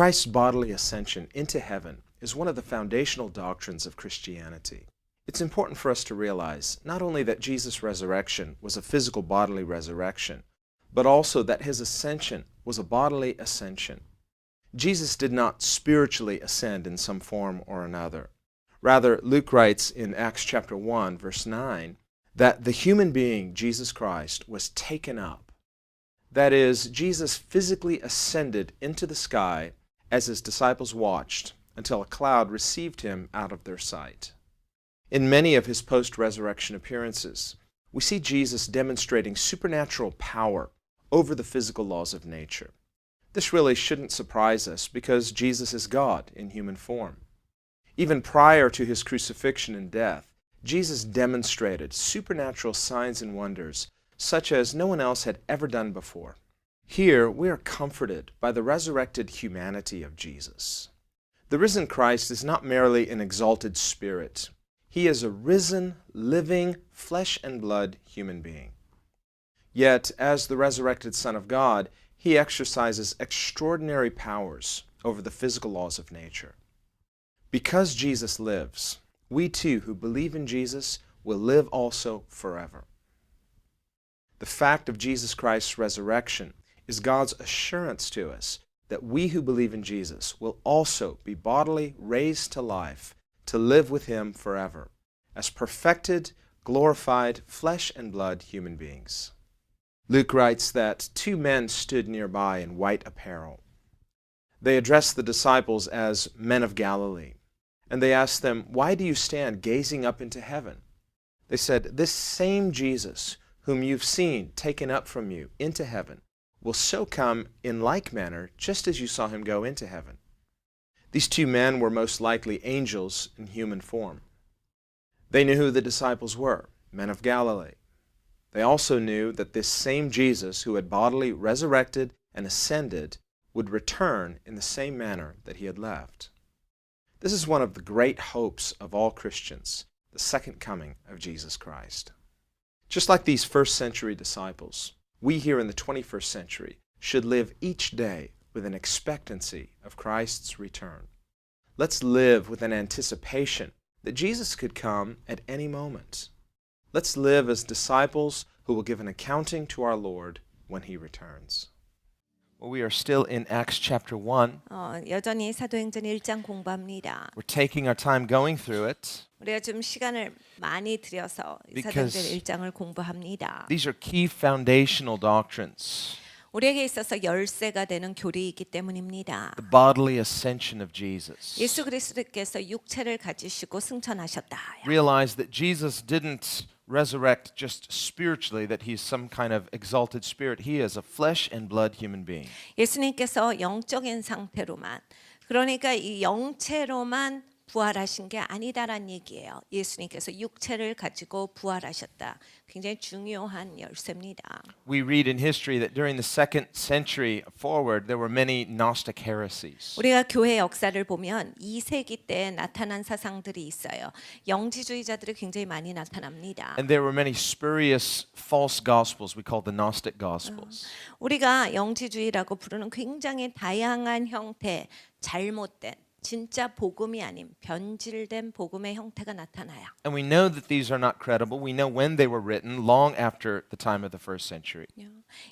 Christ's bodily ascension into heaven is one of the foundational doctrines of Christianity. It's important for us to realize not only that Jesus' resurrection was a physical bodily resurrection, but also that his ascension was a bodily ascension. Jesus did not spiritually ascend in some form or another. Rather, Luke writes in Acts chapter 1, verse 9, that the human being, Jesus Christ, was taken up. That is, Jesus physically ascended into the sky as his disciples watched until a cloud received him out of their sight. In many of his post-resurrection appearances, we see Jesus demonstrating supernatural power over the physical laws of nature. This really shouldn't surprise us because Jesus is God in human form. Even prior to his crucifixion and death, Jesus demonstrated supernatural signs and wonders such as no one else had ever done before. Here we are comforted by the resurrected humanity of Jesus. The risen Christ is not merely an exalted spirit. He is a risen, living, flesh and blood human being. Yet, as the resurrected Son of God, he exercises extraordinary powers over the physical laws of nature. Because Jesus lives, we too who believe in Jesus will live also forever. The fact of Jesus Christ's resurrection is God's assurance to us that we who believe in Jesus will also be bodily raised to life to live with him forever as perfected, glorified, flesh and blood human beings. Luke writes that two men stood nearby in white apparel. They addressed the disciples as men of Galilee, and they asked them, "Why do you stand gazing up into heaven?" They said, "This same Jesus whom you've seen taken up from you into heaven will so come in like manner just as you saw him go into heaven." These two men were most likely angels in human form. They knew who the disciples were, men of Galilee. They also knew that this same Jesus who had bodily resurrected and ascended would return in the same manner that he had left. This is one of the great hopes of all Christians, the second coming of Jesus Christ. Just like these first century disciples, we here in the 21st century should live each day with an expectancy of Christ's return. Let's live with an anticipation that Jesus could come at any moment. Let's live as disciples who will give an accounting to our Lord when he returns. Well, we are still in Acts chapter 1. 여전히 사도행전 1장 공부합니다. We're taking our time going through it. 우리가 좀 시간을 많이 들여서 Because 사도행전 1장을 공부합니다. These are key foundational doctrines. 우리에게 있어서 열쇠가 되는 교리이기 때문입니다. The bodily ascension of Jesus. 예수 그리스도께서 육체를 가지시고 승천하셨다. Realize that Jesus didn't resurrect just spiritually, that he's some kind of exalted spirit. He is a flesh and blood human being. 예수님께서 영적인 상태로만, 그러니까 이 영체로만 부활하신 게 아니다란 얘기예요. 예수님께서 육체를 가지고 부활하셨다. 굉장히 중요한 열쇠입니다. We read in history that during the second century forward, there were many Gnostic heresies. 우리가 교회 역사를 보면 2세기 때 나타난 사상들이 있어요. 영지주의자들이 굉장히 많이 나타납니다. And there were many spurious false gospels we call the Gnostic gospels. 우리가 영지주의라고 부르는 굉장히 다양한 형태, 잘못된 진짜 복음이 아닌 변질된 복음의 형태가 나타나요. And we know that these are not credible. We know when they were written, long after the time of the first century.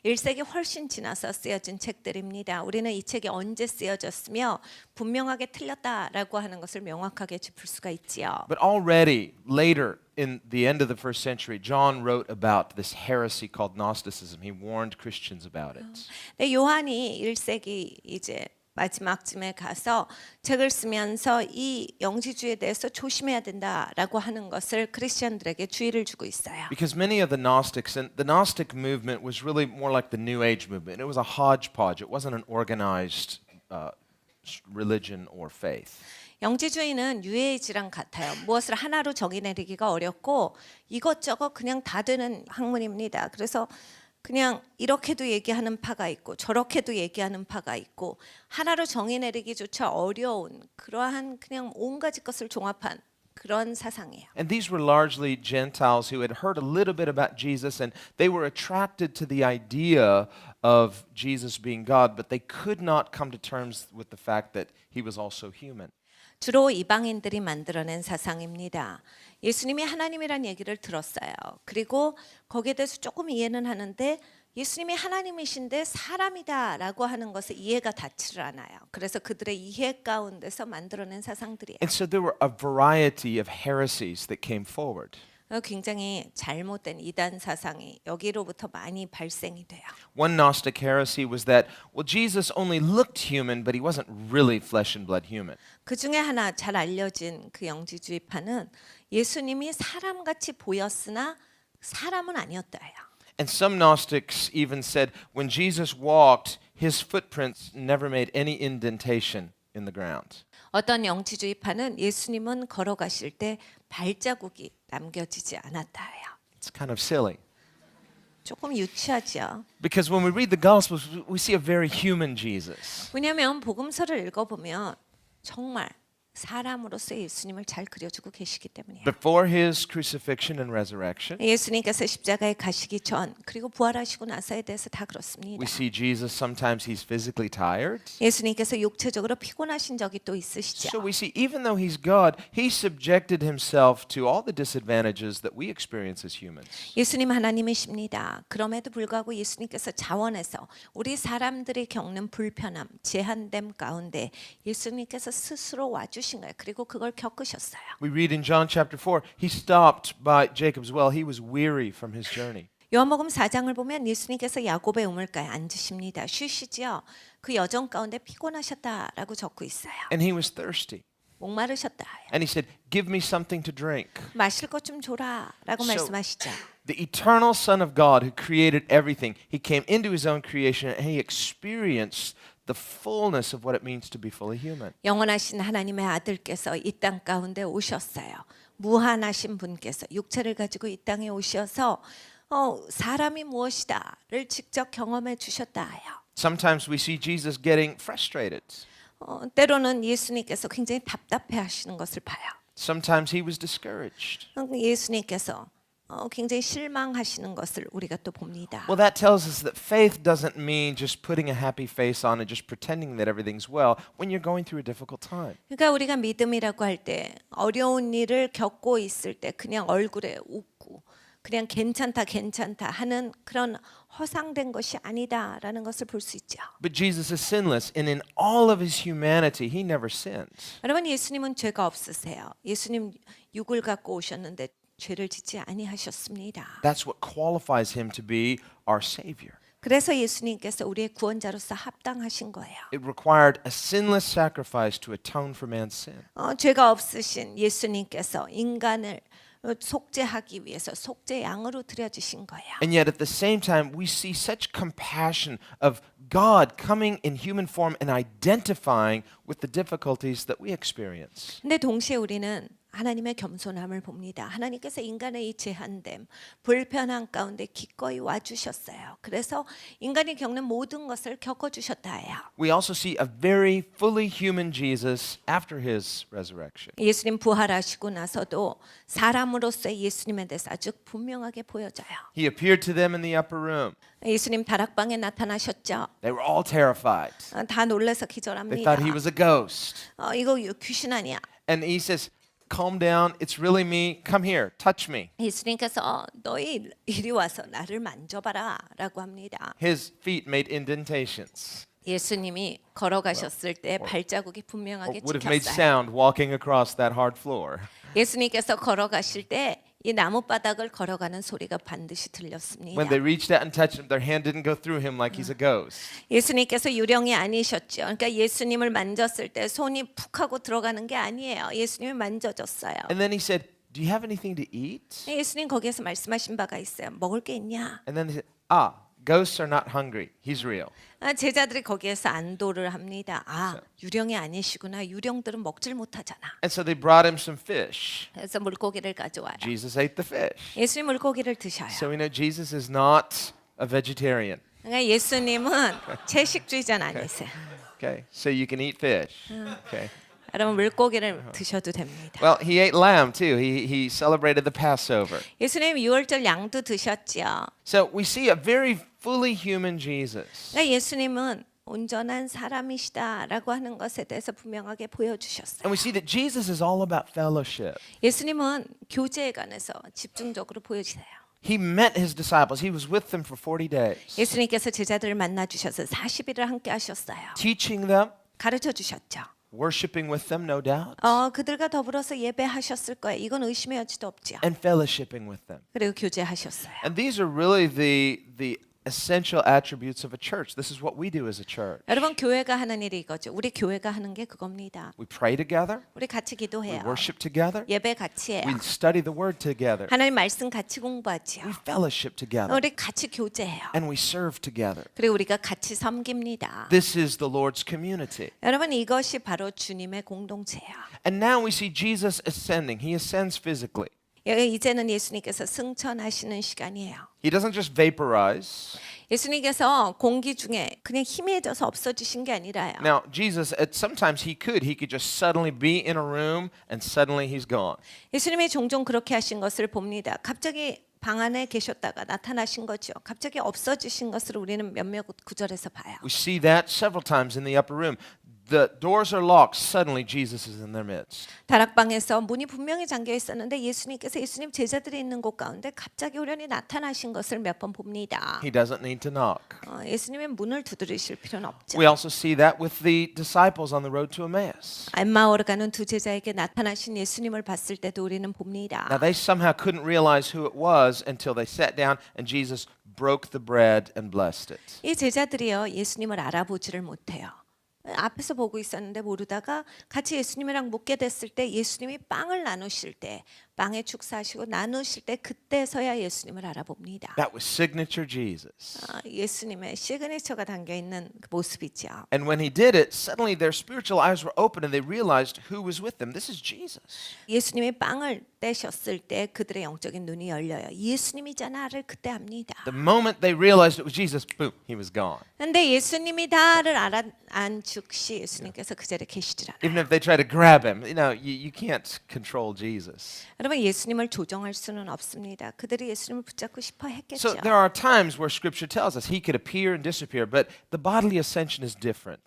1세기 훨씬 지나서 쓰여진 책들입니다. 우리는 이 책이 언제 쓰여졌으며 분명하게 틀렸다라고 하는 것을 명확하게 짚을 수가 있지요. But already later in the end of the first century, John wrote about this heresy called Gnosticism. He warned Christians about it. 네, 요한이 1세기 이제 마지막쯤에 가서 책을 쓰면서 이 영지주의에 대해서 조심해야 된다라고 하는 것을 크리스천들에게 주의를 주고 있어요. Because many of the Gnostics, and the Gnostic movement was really more like the New Age movement. It was a hodgepodge. It wasn't an organized religion or faith. 영지주의는 뉴에이지랑 같아요. 무엇을 하나로 정의 내리기가 어렵고 이것저것 그냥 다 되는 학문입니다. 그래서 그냥 이렇게도 얘기하는 파가 있고 저렇게도 얘기하는 파가 있고 하나로 정의 내리기조차 어려운 그러한 그냥 온 가지 것을 종합한 그런 사상이에요. And these were largely Gentiles who had heard a little bit about Jesus and they were attracted to the idea of Jesus being God, but they could not come to terms with the fact that he was also human. 주로 이방인들이 만들어낸 사상입니다. 예수님이 하나님이란 얘기를 들었어요. 그리고 거기에 대해서 조금 이해는 하는데 예수님이 하나님이신데 사람이다라고 하는 것을 이해가 닿지를 않아요. 그래서 그들의 이해 가운데서 만들어낸 사상들이에요. And so there were a variety of heresies that came forward. 굉장히 잘못된 이단 사상이 여기로부터 많이 발생이 돼요. One Gnostic heresy was that, well, Jesus only looked human, but he wasn't really flesh and blood human. 그 중에 하나 잘 알려진 그 영지주의파는 예수님이 사람같이 보였으나 사람은 아니었다예요. And some Gnostics even said when Jesus walked, his footprints never made any indentation in the ground. 어떤 영지주의파는 예수님은 걸어가실 때 발자국이 남겨지지 않았다예요. It's kind of silly. 조금 유치하죠. Because when we read the Gospels, we see a very human Jesus. 왜냐하면 복음서를 읽어보면 정말 사람으로서 예수님을 잘 그려주고 계시기 때문이에요. Before his crucifixion and resurrection, 예수님께서 십자가에 가시기 전 그리고 부활하시고 나서에 대해서 다 그렇습니다. we see Jesus sometimes he's physically tired. 예수님께서 육체적으로 피곤하신 적이 또 있으시죠. So we see even though he's God, he subjected himself to all the disadvantages that we experience as humans. 예수님 하나님이십니다. 그럼에도 불구하고 예수님께서 자원해서 우리 사람들이 겪는 불편함, 제한됨 가운데 예수님께서 스스로 와주신 거예요. 그리고 그걸 겪으셨어요. We read in John chapter 4, he stopped by Jacob's well. He was weary from his journey. 요한복음 4장을 보면 예수님께서 야곱의 우물가에 앉으십니다. 쉬시지요. 그 여정 가운데 피곤하셨다라고 적고 있어요. And he was thirsty. 목마르셨다. And he said, give me something to drink. 마실 것 좀 줘라라고 말씀하시죠. The eternal Son of God who created everything, he came into his own creation and he experienced the fullness of what it means to be fully human. 영원하신 하나님의 아들께서 이 땅 가운데 오셨어요. 무한하신 분께서 육체를 가지고 이 땅에 오셔서 사람이 무엇이다를 직접 경험해 주셨다요. Sometimes we see Jesus getting frustrated. 때로는 예수님께서 굉장히 답답해 하시는 것을 봐요. Sometimes he was discouraged. 예수님께서 굉장히 실망하시는 것을 우리가 또 봅니다. Well, that tells us that faith doesn't mean just putting a happy face on and just pretending that everything's well when you're going through a difficult time. 그러니까 우리가 믿음이라고 할 때 어려운 일을 겪고 있을 때 그냥 얼굴에 웃고 그냥 괜찮다 하는 그런 허상된 것이 아니다라는 것을 볼 수 있죠. But Jesus is sinless, and in all of his humanity, he never sinned. 여러분 예수님은 죄가 없으세요. 예수님 육을 갖고 오셨는데 죄를 짓지 아니하셨습니다. That's what qualifies him to be our Savior. 그래서 예수님께서 우리의 구원자로서 합당하신 거예요. It required a sinless sacrifice to atone for man's sin. 죄가 없으신 예수님께서 인간을 속죄하기 위해서 속죄 양으로 드려주신 거예요. And yet at the same time, we see such compassion of God coming in human form and identifying with the difficulties that we experience. 근데 동시에 우리는 하나님의 겸손함을 봅니다. 하나님께서 인간의 이 제한됨, 불편한 가운데 기꺼이 와주셨어요. 그래서 인간이 겪는 모든 것을 겪어주셨다예요. We also see a very fully human Jesus after his resurrection. 예수님 부활하시고 나서도 사람으로서의 예수님에 대해서 아주 분명하게 보여져요. He appeared to them in the upper room. 예수님 다락방에 나타나셨죠. They were all terrified. 다 놀라서 They 기절합니다. thought he was a ghost. 이거 귀신 아니야. And he says, calm down. It's really me. Come here. Touch me. 예수님께서 너희 이리 와서 나를 만져봐라 라고 합니다. His feet made indentations. 예수님이 걸어가셨을 때 발자국이 분명하게 Would have made 찍혔어요. sound walking across that hard floor. 예수님께서 걸어가실 때 이 나뭇바닥을 걸어가는 소리가 반드시 들렸습니다. When they reached out and touched him, their hand didn't go through him like he's a ghost. 예수님께서 유령이 아니셨죠. 그러니까 예수님을 만졌을 때 손이 푹 하고 들어가는 게 아니에요. 예수님이 만져졌어요. And then he said, do you have anything to eat? 예수님 거기에서 말씀하신 바가 있어요. 먹을 게 있냐? And then he said, ghosts are not hungry. He's real. 제자들이 거기에서 안도를 합니다. 유령이 아니시구나. 유령들은 먹질 못하잖아. And so they brought him some fish. 그래서 물고기를 가져와요. Jesus ate the fish. 예수님 물고기를 드셔요. So we know Jesus is not a vegetarian. 그러니까 예수님은 채식주의자는 아니세요. Okay, so you can eat fish. Okay. 여러분 물고기를 드셔도 됩니다. Well, he ate lamb too. He celebrated the Passover. 예수님 유월절 양도 드셨지요. So we see a very fully human Jesus. 그러니까 예수님은 온전한 사람이시다라고 하는 것에 대해서 분명하게 보여주셨어요. And we see that Jesus is all about fellowship. 예수님은 교제에 관해서 집중적으로 보여주세요. He met his disciples. He was with them for 40 days, 예수님께서 제자들을 만나 주셔서 40일을 함께 하셨어요. teaching them, 가르쳐 주셨죠. worshiping with them, no doubt, 그들과 더불어서 예배하셨을 거예요. 이건 의심의 여지도 없죠. and fellowshipping with them. 그리고 교제하셨어요. And these are really the essential attributes of a church. This is what we do as a church. 여러분 교회가 하는 일이 이거죠. 우리 교회가 하는 게 그겁니다. We pray together, 우리 같이 we 기도해요. worship together, 예배 같이 해요. we study the word together, 하나님 말씀 같이 공부하지요. we fellowship together, 우리 같이 교제해요. and we serve together. 그리고 우리가 같이 섬깁니다. This is the Lord's community. 여러분 이것이 바로 주님의 공동체예요. And now we see Jesus ascending. He ascends physically. 이제는 예수님께서 승천하시는 시간이에요. He doesn't just vaporize. 예수님께서 공기 중에 그냥 희미해져서 없어지신 게 아니라요. Now, Jesus, sometimes he could just suddenly be in a room and suddenly he's gone. 예수님이 종종 그렇게 하신 것을 봅니다. 갑자기 방 안에 계셨다가 나타나신 거죠. 갑자기 없어지신 것을 우리는 몇몇 구절에서 봐요. We see that several times in the upper room. The doors are locked. Suddenly Jesus is in their midst. 다락방에서 문이 분명히 잠겨 있었는데 예수님 제자들이 있는 곳 가운데 갑자기 우연히 나타나신 것을 몇 번 봅니다. He doesn't need to knock. 예수님의 문을 두드리실 필요는 없죠. We also see that with the disciples on the road to Emmaus. 엠마오로 가는 두 제자에게 나타나신 예수님을 봤을 때도 우리는 봅니다. Now, they somehow couldn't realize who it was until they sat down and Jesus broke the bread and blessed it. 이 제자들이요 예수님을 알아보지를 못해요. 앞에서 보고 있었는데 모르다가 같이 예수님이랑 묵게 됐을 때 예수님이 빵을 나누실 때 빵에 축사하시고 나누실 때 그때서야 예수님을 알아봅니다. That was signature Jesus. 예수님의 시그니처가 담겨 있는 그 모습이죠. And when he did it, suddenly their spiritual eyes were open and they realized who was with them. This is Jesus. 예수님이 빵을 떼셨을 때 그들의 영적인 눈이 열려요. 예수님이잖아를 그때 압니다. The moment they realized it was Jesus, boom, he was gone. 근데 예수님이다를 알아안 즉시 예수님께서 그 자리에 계시질 않아요. Even if they try to grab him, you can't control Jesus. 여러분 예수님을 조정할 수는 없습니다. 그들이 예수님을 붙잡고 싶어 했겠죠. So there are times where Scripture tells us he could appear and disappear, but the bodily ascension is different.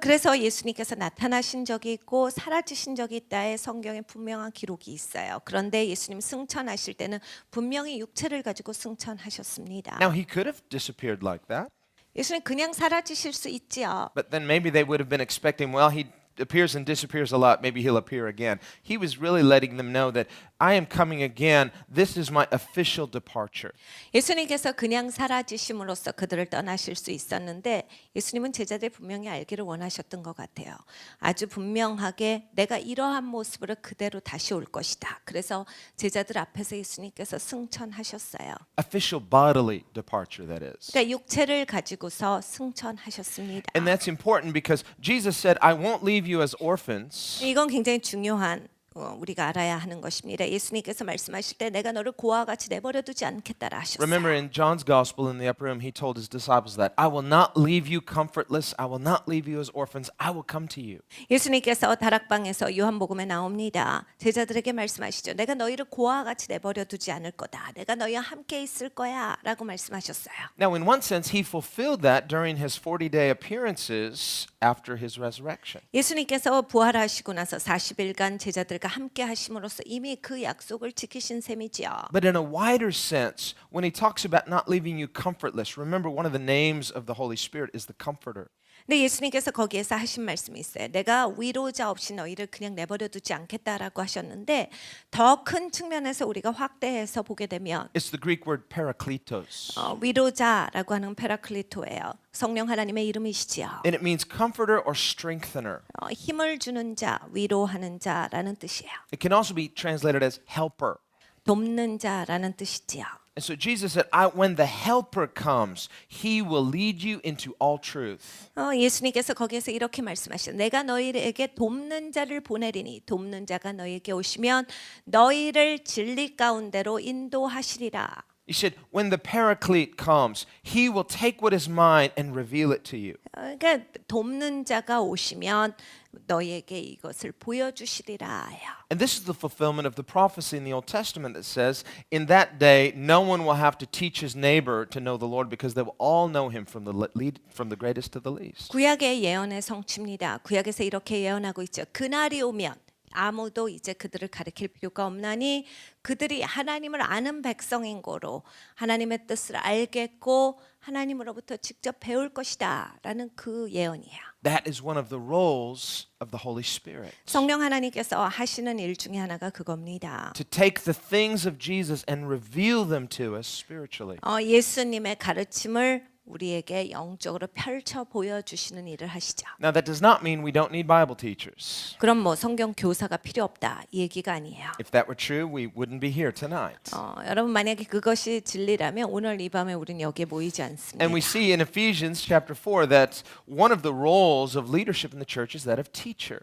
그래서 예수님께서 나타나신 적이 있고 사라지신 적이 있다에 성경에 분명한 기록이 있어요. 그런데 예수님 승천하실 때는 분명히 육체를 가지고 승천하셨습니다. Now he could have disappeared like that, 예수님 그냥 사라지실 수 있지요. but then maybe they would have been expecting, well, he appears and disappears a lot, maybe he'll appear again. He was really letting them know that I am coming again. This is my official departure. 예수님께서 그냥 사라지심으로써 그들을 떠나실 수 있었는데 예수님은 제자들이 분명히 알기를 원하셨던 것 같아요. 아주 분명하게 내가 이러한 모습으로 그대로 다시 올 것이다. 그래서 제자들 앞에서 예수님께서 승천하셨어요. Official bodily departure, that is. 그러니까 육체를 가지고서 승천하셨습니다. And that's important because Jesus said, I won't leave you as orphans. 이건 굉장히 중요한 우리가 알아야 하는 것입니다. 예수님께서 말씀하실 때 내가 너를 고아와 같이 내버려 두지 않겠다라 하셨어요. Remember in John's gospel in the upper room, he told his disciples that I will not leave you comfortless. I will not leave you as orphans. I will come to you. 예수님께서 다락방에서 요한복음에 나옵니다. 제자들에게 말씀하시죠. 내가 너희를 고아와 같이 내버려 두지 않을 거다. 내가 너희와 함께 있을 거야 라고 말씀하셨어요. Now, in one sense, he fulfilled that during his 40-day appearances after his resurrection. 예수님께서 부활하시고 나서 40일간 제자들과 함께 하심으로써 이미 그 약속을 지키신 셈이지요. But in a wider sense, when he talks about not leaving you comfortless, remember one of the names of the Holy Spirit is the Comforter. 근데 예수님께서 거기에서 하신 말씀이 있어요. 내가 위로자 없이 너희를 그냥 내버려 두지 않겠다라고 하셨는데 더 큰 측면에서 우리가 확대해서 보게 되면 It's the Greek word parakletos. 위로자라고 하는 페라클리토예요. 성령 하나님의 이름이시지요. And it means comforter or strengthener. 힘을 주는 자, 위로하는 자라는 뜻이에요. It can also be translated as helper. 돕는 자라는 뜻이지요. And so Jesus said, when the helper comes, he will lead you into all truth. 예수님께서 거기에서 이렇게 말씀하셨어요. 내가 너희에게 돕는 자를 보내리니 돕는 자가 너희에게 오시면 너희를 진리 가운데로 인도하시리라. He said, when the paraclete comes, he will take what is mine and reveal it to you. 그러니까 돕는 자가 오시면 너희에게 이것을 보여주시리라 하여. And this is the fulfillment of the prophecy in the Old Testament that says, in that day, no one will have to teach his neighbor to know the Lord because they will all know him from the greatest to the least. 구약의 예언의 성취입니다. 구약에서 이렇게 예언하고 있죠. 그날이 오면 아무도 이제 그들을 가르칠 필요가 없나니 그들이 하나님을 아는 백성인 거로 하나님의 뜻을 알겠고 하나님으로부터 직접 배울 것이다 라는 그 예언이에요. That is one of the roles of the Holy Spirit. 성령 하나님께서 하시는 일 중에 하나가 그겁니다. To take the things of Jesus and reveal them to us spiritually. 예수님의 가르침을 우리에게 영적으로 펼쳐 보여주시는 일을 하시죠. Now that does not mean we don't need Bible teachers. 그럼 뭐 성경 교사가 필요 없다 이 얘기가 아니에요. If that were true, we wouldn't be here tonight. 여러분 만약에 그것이 진리라면 오늘 이 밤에 우리는 여기에 모이지 않습니다. And we see in Ephesians chapter 4 that one of the roles of leadership in the church is that of teacher.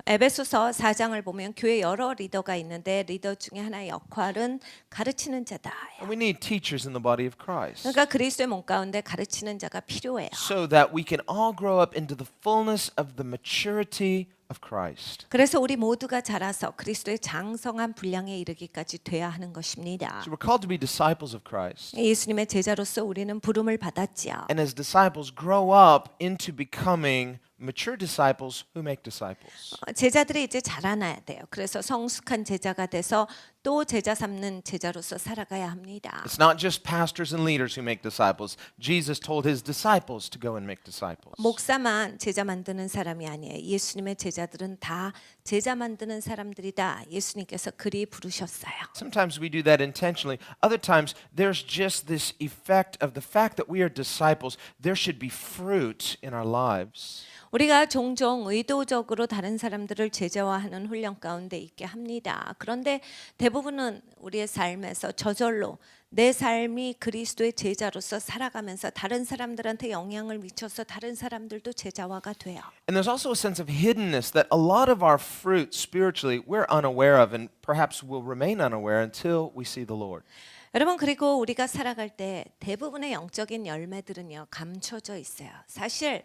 에베소서 4장을 보면 교회 여러 리더가 있는데 리더 중에 하나의 역할은 가르치는 자다. And we need teachers in the body of Christ. 그러니까 그리스도의 몸 가운데 가르치는 자가 필요해요. So that we can all grow up into the fullness of the maturity of Christ. 그래서 우리 모두가 자라서 그리스도의 장성한 분량에 이르기까지 돼야 하는 것입니다. So we're called to be disciples of Christ. 예수님의 제자로서 우리는 부름을 받았지요. And as disciples grow up into becoming mature disciples who make disciples. 제자들이 이제 자라나야 돼요. 그래서 성숙한 제자가 돼서 또 제자 삼는 제자로서 살아가야 합니다. It's not just pastors and leaders who make disciples. Jesus told his disciples to go and make disciples. 목사만 제자 만드는 사람이 아니에요. 예수님의 제자들은 다 제자 만드는 사람들이다. 예수님께서 그리 부르셨어요. Sometimes we do that intentionally. Other times there's just this effect of the fact that we are disciples. There should be fruit in our lives. 우리가 종종 의도적으로 다른 사람들을 제자화하는 훈련 가운데 있게 합니다. 그런데 대부분은 우리의 삶에서 저절로 내 삶이 그리스도의 제자로서 살아가면서 다른 사람들한테 영향을 미쳐서 다른 사람들도 제자화가 돼요. And there's also a sense of hiddenness that a lot of our fruit spiritually we're unaware of and perhaps will remain unaware until we see the Lord. 여러분 그리고 우리가 살아갈 때 대부분의 영적인 열매들은요 감춰져 있어요. 사실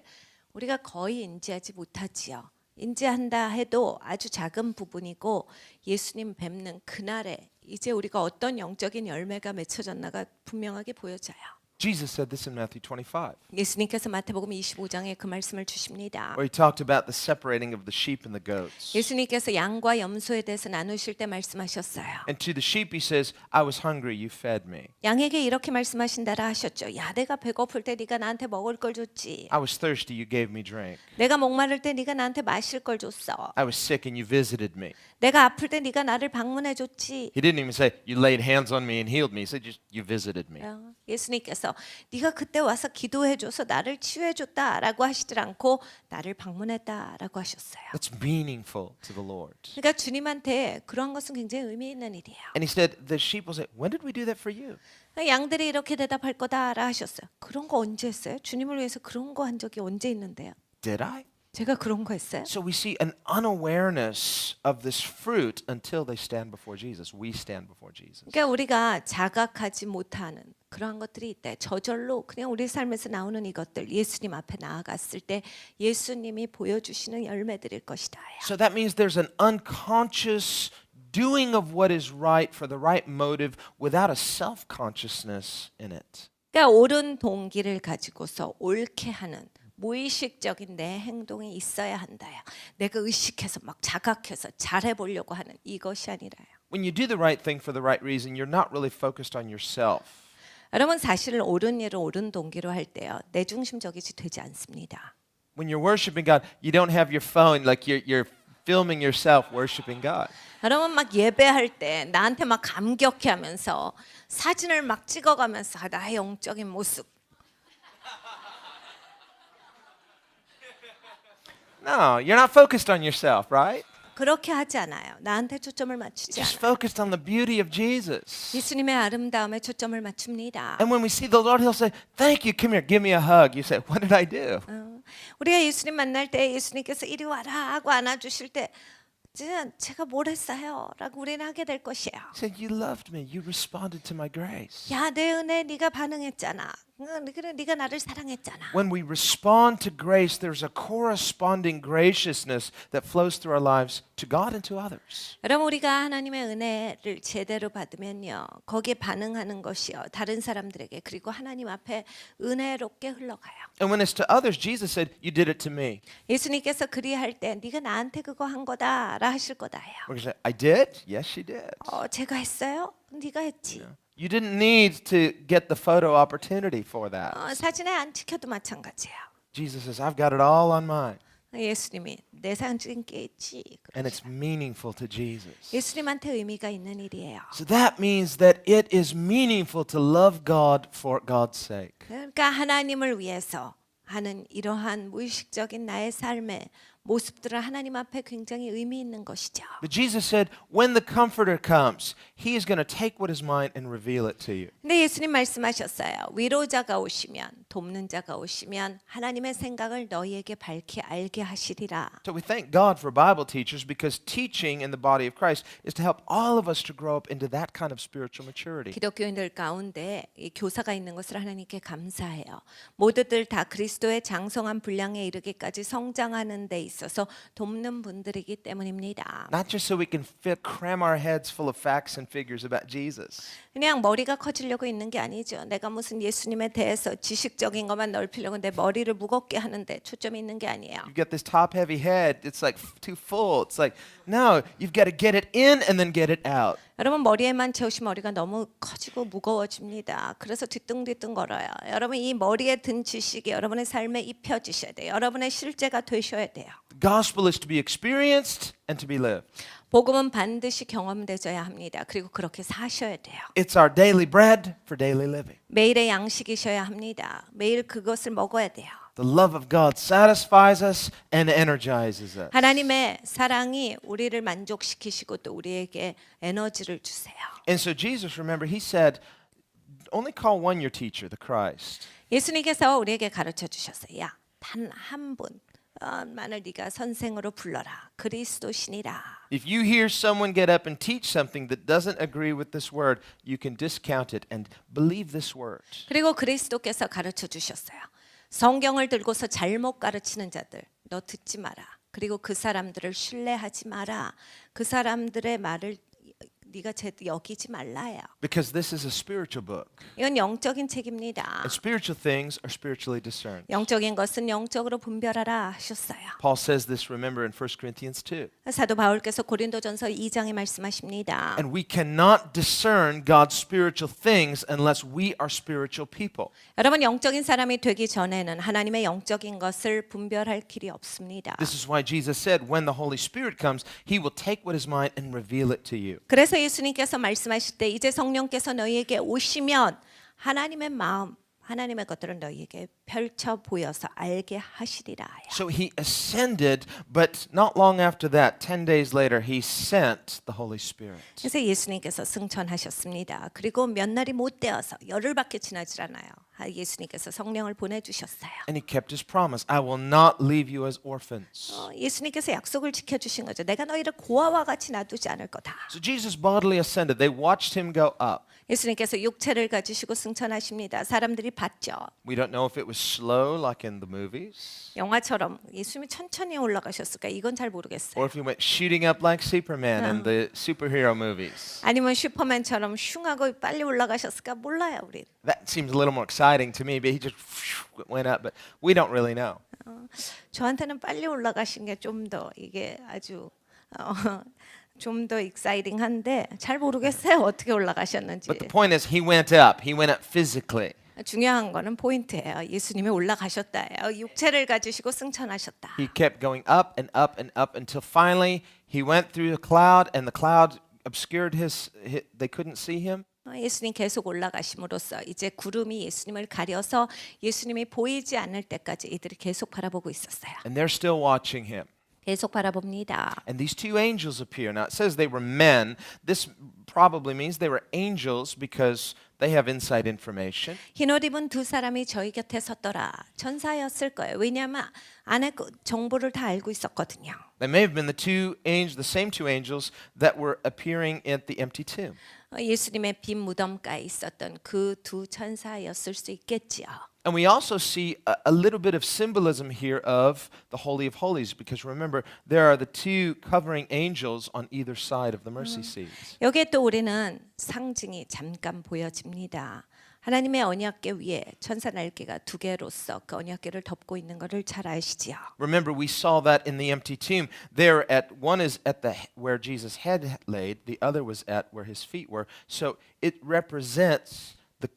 우리가 거의 인지하지 못하지요. 인지한다 해도 아주 작은 부분이고 예수님 뵙는 그날에 이제 우리가 어떤 영적인 열매가 맺혀졌나가 분명하게 보여져요. Jesus said this in Matthew 25, 예수님께서 마태복음 25장에 그 말씀을 주십니다. where he talked about the separating of the sheep and the goats. 예수님께서 양과 염소에 대해서 나누실 때 말씀하셨어요. And to the sheep he says, I was hungry, you fed me. 양에게 이렇게 말씀하신다라 하셨죠. 야, 내가 배고플 때 네가 나한테 먹을 걸 줬지. I was thirsty, you gave me drink. 내가 목마를 때 네가 나한테 마실 걸 줬어. I was sick and you visited me. 내가 아플 때 네가 나를 방문해 줬지. He didn't even say, you laid hands on me and healed me. He said, just, you visited me. 예수님께서 네가 그때 와서 기도해줘서 나를 치유해줬다라고 하시질 않고 나를 방문했다라고 하셨어요. That's meaningful to the Lord. 그러니까 주님한테 그런 것은 굉장히 의미 있는 일이에요. And he said, the sheep will say, when did we do that for you? 양들이 이렇게 대답할 거다라 하셨어요. 그런 거 언제 했어요? 주님을 위해서 그런 거 한 적이 언제 있는데요? Did I? 제가 그런 거 했어요? So we see an unawareness of this fruit until they stand before Jesus. We stand before Jesus. 그러니까 우리가 자각하지 못하는 그러한 것들이 있대. 저절로 그냥 우리 삶에서 나오는 이것들 예수님 앞에 나아갔을 때 예수님이 보여주시는 열매들일 것이다. So that means there's an unconscious doing of what is right for the right motive without a self-consciousness in it. 그러니까 옳은 동기를 가지고서 옳게 하는 무의식적인 내 행동이 있어야 한다요. 내가 의식해서 막 자각해서 잘해보려고 하는 이것이 아니라요. When you do the right thing for the right reason, you're not really focused on yourself. 여러분 사실 옳은 일을 옳은 동기로 할 때요. 내 중심적이지 되지 않습니다. When you're worshiping God, you don't have your phone like you're filming yourself worshiping God. 여러분 막 예배할 때 나한테 막 감격해하면서 사진을 막 찍어가면서 나의 영적인 모습. No, you're not focused on yourself, right? 그렇게 하지 않아요. 나한테 초점을 맞추지 Just 않아요. focused on the beauty of Jesus. 예수님의 아름다움에 초점을 맞춥니다. And when we see the Lord, He'll say, "Thank you. Come here. Give me a hug." You say, "What did I do?" 우리가 예수님 만날 때 예수님께서 이리 와라 하고 안아주실 때 제가 뭘 했어요? 라고 우리는 하게 될 것이에요. He said, "You loved me. You responded to my grace." 야, 내 은혜에 네가 반응했잖아. 그래, 네가 나를 사랑했잖아. When we respond to grace, there's a corresponding graciousness that flows through our lives to God and to others. 여러분 우리가 하나님의 은혜를 제대로 받으면요. 거기에 반응하는 것이요. 다른 사람들에게 그리고 하나님 앞에 은혜롭게 흘러가요. And when it's to others, Jesus said, "You did it to me." 예수님께서 그리할 때 네가 나한테 그거 한 거다라 하실 거다요. We're going to say, "I did? Yes, she did." 제가 했어요? 네가 했지. You didn't need to get the photo opportunity for that. 사진에 안 찍혀도 마찬가지예요. Jesus says, "I've got it all on mine." 예수님이 내 사진 찍겠지. And it's meaningful to Jesus. 예수님한테 의미가 있는 일이에요. So that means that it is meaningful to love God for God's sake. 그러니까 하나님을 위해서 하는 이러한 무의식적인 나의 삶의 모습들은 하나님 앞에 굉장히 의미 있는 것이죠. But Jesus said, when the Comforter comes, He is going to take what is mine and reveal it to you. 근데 예수님 말씀하셨어요. 위로자가 오시면, 돕는 자가 오시면 하나님의 생각을 너희에게 밝히 알게 하시리라. So we thank God for Bible teachers because teaching in the body of Christ is to help all of us to grow up into that kind of spiritual maturity. 기독교인들 가운데 이 교사가 있는 것을 하나님께 감사해요. 모두들 다 그리스도의 장성한 분량에 이르기까지 성장하는 데 있어서 돕는 분들이기 때문입니다. Not just so we can cram our heads full of facts and figures about Jesus. 그냥 머리가 커지려고 있는 게 아니죠. 내가 무슨 예수님에 대해서 지식적인 것만 넓히려고 내 머리를 무겁게 하는데 초점이 있는 게 아니에요. You get this top-heavy head. It's like too full. It's like, no, you've got to get it in and then get it out. 여러분 머리에만 채우시면 머리가 너무 커지고 무거워집니다. 그래서 뒤뚱뒤뚱 걸어요. 여러분 이 머리에 든 지식이 여러분의 삶에 입혀지셔야 돼요. 여러분의 실제가 되셔야 돼요. The gospel is to be experienced and to be lived. 복음은 반드시 경험되어야 합니다. 그리고 그렇게 사셔야 돼요. It's our daily bread for daily living. 매일의 양식이셔야 합니다. 매일 그것을 먹어야 돼요. The love of God satisfies us and energizes us. 하나님의 사랑이 우리를 만족시키시고 또 우리에게 에너지를 주세요. And so Jesus, remember, he said, only call one your teacher, the Christ. 예수님께서 우리에게 가르쳐 주셨어요. 야, 단 한 분만을 네가 선생으로 불러라. 그리스도시니라. If you hear someone get up and teach something that doesn't agree with this word, you can discount it and believe this word. 그리고 그리스도께서 가르쳐 주셨어요. 성경을 들고서 잘못 가르치는 자들 너 듣지 마라. 그리고 그 사람들을 신뢰하지 마라. 그 사람들의 말을 네가 여기지 말라요. Because this is a spiritual book. 이건 영적인 책입니다. And spiritual things are spiritually discerned. 영적인 것은 영적으로 분별하라 하셨어요. Paul says this, remember, in 1 Corinthians 2. 사도 바울께서 고린도전서 2장에 말씀하십니다. And we cannot discern God's spiritual things unless we are spiritual people. 여러분 영적인 사람이 되기 전에는 하나님의 영적인 것을 분별할 길이 없습니다. This is why Jesus said, when the Holy Spirit comes, He will take what is mine and reveal it to you. 그래서 예수님께서 말씀하실 때 이제 성령께서 너희에게 오시면 하나님의 마음, 하나님의 것들을 너희에게 펼쳐 보여서 알게 하시리라. So He ascended, but not long after that, 10 days later, He sent the Holy Spirit. 그래서 예수님께서 승천하셨습니다. 그리고 몇 날이 못 되어서 열흘밖에 지나질 않아요. 예수님께서 성령을 보내주셨어요. And He kept His promise. I will not leave you as orphans. 예수님께서 약속을 지켜주신 거죠. 내가 너희를 고아와 같이 놔두지 않을 거다. So Jesus bodily ascended. They watched Him go up. 예수님께서 육체를 가지시고 승천하십니다. 사람들이 봤죠. We don't know if it was slow like in the movies, 영화처럼 예수님이 천천히 올라가셨을까? 이건 잘 모르겠어요. or if He went shooting up like Superman in the superhero movies. 아니면 슈퍼맨처럼 슝하고 빨리 올라가셨을까? 몰라요, 우린. That seems a little more exciting to me, but He just went up, but we don't really know. 저한테는 빨리 올라가신 게 좀 더 이게 아주 좀 더 익사이팅한데 잘 모르겠어요. 어떻게 올라가셨는지. But the point is, He went up. He went up physically. 중요한 거는 포인트예요. 예수님이 올라가셨다예요. 육체를 가지시고 승천하셨다. He kept going up and up and up until finally He went through the cloud, and the cloud obscured they couldn't see Him. 예수님 계속 올라가심으로써 이제 구름이 예수님을 가려서 예수님이 보이지 않을 때까지 이들이 계속 바라보고 있었어요. And they're still watching Him. 계속 바라봅니다. And these two angels appear. Now it says they were men. This probably means they were angels because They have inside information. 흰옷 입은 두 사람이 저희 곁에 섰더라. 천사였을 거예요. 왜냐하면 안에 그 정보를 다 알고 있었거든요. They may have been the same two angels that were appearing at the empty tomb. 예수님의 빈 무덤가에 있었던 그 두 천사였을 수 있겠지요. And we also see a little bit of symbolism here of the Holy of Holies, because remember, there are the two covering angels on either side of the mercy seats. 여기에 또 우리는 상징이 잠깐 보여집니다. 하나님의 언약궤 위에 천사 날개가 두 개로서 그 언약궤를 덮고 있는 것을 잘 아시지요. Remember, we saw that in the empty tomb. There, one is at where Jesus' head laid, the other was at where his feet were. So it represents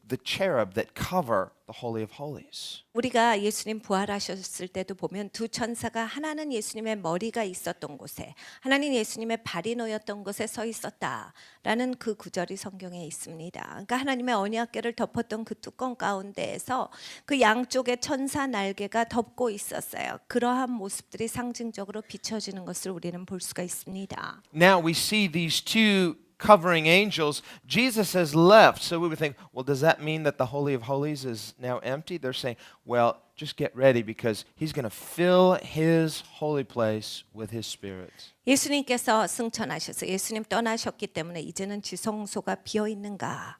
the cherub that cover the Holy of Holies. 우리가 예수님 부활하셨을 때도 보면 두 천사가 하나는 예수님의 머리가 있었던 곳에 하나는 예수님의 발이 놓였던 곳에 서 있었다라는 그 구절이 성경에 있습니다. 그러니까 하나님의 언약궤를 덮었던 그 뚜껑 가운데에서 그 양쪽에 천사 날개가 덮고 있었어요. 그러한 모습들이 상징적으로 비춰지는 것을 우리는 볼 수가 있습니다. Now we see these two covering angels. Jesus has left. So we would think, well, does that mean that the Holy of Holies is now empty? They're saying, well, just get ready because he's going to fill his holy place with his spirit. 예수님께서 승천하셔서 예수님 떠나셨기 때문에 이제는 지성소가 비어 있는가?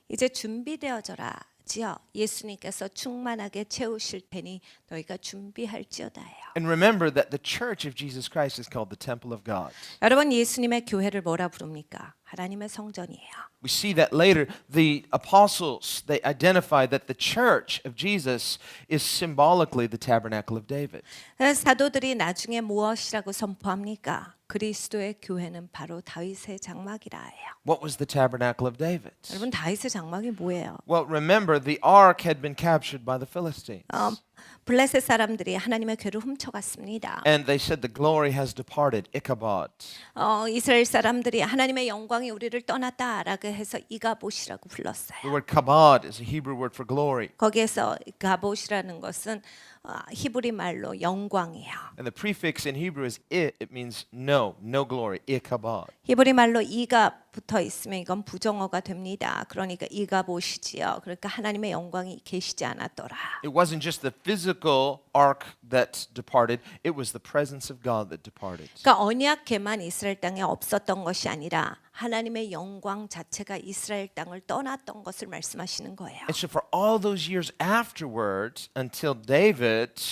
이제 준비되어져라. 지요. 예수님께서 충만하게 채우실 테니 너희가 준비할지어다예요. And remember that the church of Jesus Christ is called the temple of God. 여러분 예수님의 교회를 뭐라 부릅니까? 하나님의 성전이에요. We see that later. The apostles, they identify that the church of Jesus is symbolically the tabernacle of David. 사도들이 나중에 무엇이라고 선포합니까? 그리스도의 교회는 바로 다윗의 장막이라 해요. What was the tabernacle of David? 여러분 다윗의 장막이 뭐예요? Well, remember, the ark had been captured by the Philistines. 블레셋 사람들이 하나님의 궤를 훔쳐갔습니다. And they said the glory has departed, Ichabod. 이스라엘 사람들이 하나님의 영광이 우리를 떠났다라고 해서 이가봇이라고 불렀어요. The word kabod is a Hebrew word for glory. 거기에서 가봇이라는 것은 히브리 말로 영광이에요. And the prefix in Hebrew is it. It means no glory, Ichabod. 히브리 말로 이가 붙어 있으면 이건 부정어가 됩니다. 그러니까 이가봇이지요. 그러니까 하나님의 영광이 계시지 않았더라. It wasn't just the physical ark that departed, it was the presence of God that departed. 그러니까 언약궤만 이스라엘 땅에 없었던 것이 아니라 하나님의 영광 자체가 이스라엘 땅을 떠났던 것을 말씀하시는 거예요. And so for all those years afterwards, until David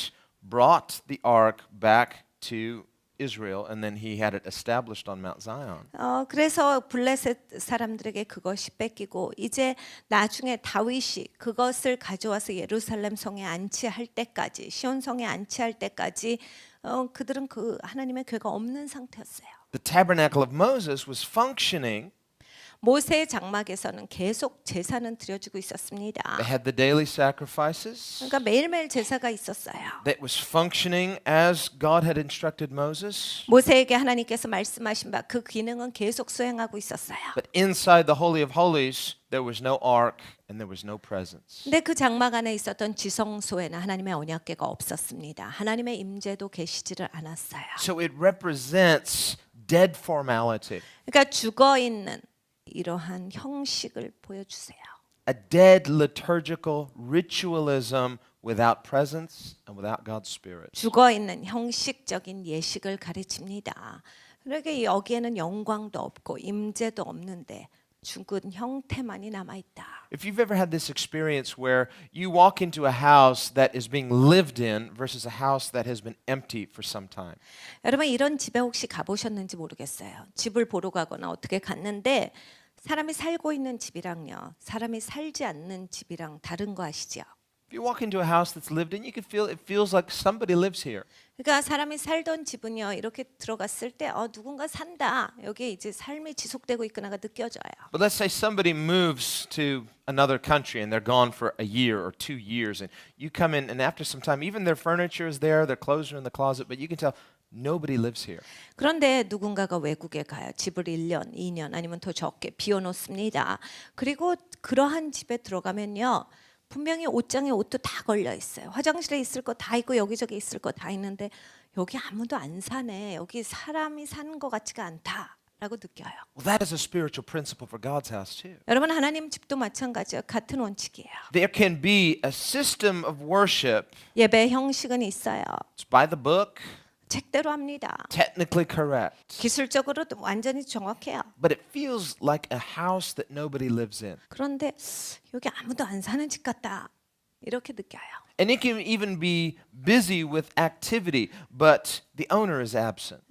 brought the ark back to Israel, and then he had it established on Mount Zion. 그래서 블레셋 사람들에게 그것이 뺏기고 이제 나중에 다윗이 그것을 가져와서 예루살렘 성에 안치할 때까지 시온 성에 안치할 때까지 그들은 그 하나님의 궤가 없는 상태였어요. The tabernacle of Moses was functioning. 모세의 장막에서는 계속 제사는 드려지고 있었습니다. They had the daily sacrifices. 그러니까 매일매일 제사가 있었어요. That was functioning as God had instructed Moses. 모세에게 하나님께서 말씀하신 바 그 기능은 계속 수행하고 있었어요. But inside the Holy of Holies, there was no ark and there was no presence. 근데 그 장막 안에 있었던 지성소에는 하나님의 언약궤가 없었습니다. 하나님의 임재도 계시지를 않았어요. So it represents dead formality. 그러니까 죽어 있는 이러한 형식을 보여주세요. A dead liturgical ritualism without presence and without God's Spirit. 죽어 있는 형식적인 예식을 가르칩니다. 그러게 여기에는 영광도 없고 임재도 없는데 죽은 형태만이 남아 있다. If you've ever had this experience where you walk into a house that is being lived in versus a house that has been empty for some time. 여러분 이런 집에 혹시 가보셨는지 모르겠어요. 집을 보러 가거나 어떻게 갔는데 사람이 살고 있는 집이랑요, 사람이 살지 않는 집이랑 다른 거 아시죠? If you walk into a house that's lived in, you can feel it feels like somebody lives here. 그러니까 사람이 살던 집은요 이렇게 들어갔을 때 누군가 산다 여기 이제 삶이 지속되고 있구나가 느껴져요. But let's say somebody moves to another country and they're gone for a year or 2 years, and you come in, and after some time, even their furniture is there, their clothes are in the closet, but you can tell nobody lives here. 그런데 누군가가 외국에 가요. 집을 1년, 2년 아니면 더 적게 비워놓습니다. 그리고 그러한 집에 들어가면요. 분명히 옷장에 옷도 다 걸려 있어요. 화장실에 있을 거 다 있고 여기저기 있을 거 다 있는데 여기 아무도 안 사네. 여기 사람이 사는 것 같지가 않다. 라고 느껴요. Well, that is a spiritual principle for God's house too. 여러분 하나님 집도 마찬가지예요. 같은 원칙이에요. There can be a system of worship. 예배 형식은 있어요. It's by the book, 책대로 합니다. technically correct. 기술적으로도 완전히 정확해요. But it feels like a house that nobody lives in. 그런데 여기 아무도 안 사는 집 같다. 이렇게 느껴요. And it can even be busy with activity, but the owner is absent.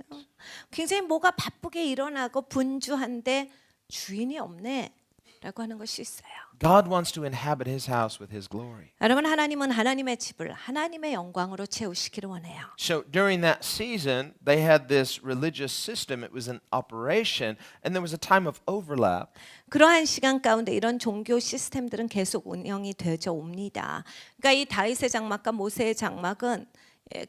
굉장히 뭐가 바쁘게 일어나고 분주한데 주인이 없네 라고 하는 것이 있어요. God wants to inhabit his house with his glory. 여러분 하나님은 하나님의 집을 하나님의 영광으로 채우시기를 원해요. So during that season, they had this religious system. It was in operation, and there was a time of overlap. 그러한 시간 가운데 이런 종교 시스템들은 계속 운영이 되져 옵니다. 그러니까 이 다윗의 장막과 모세의 장막은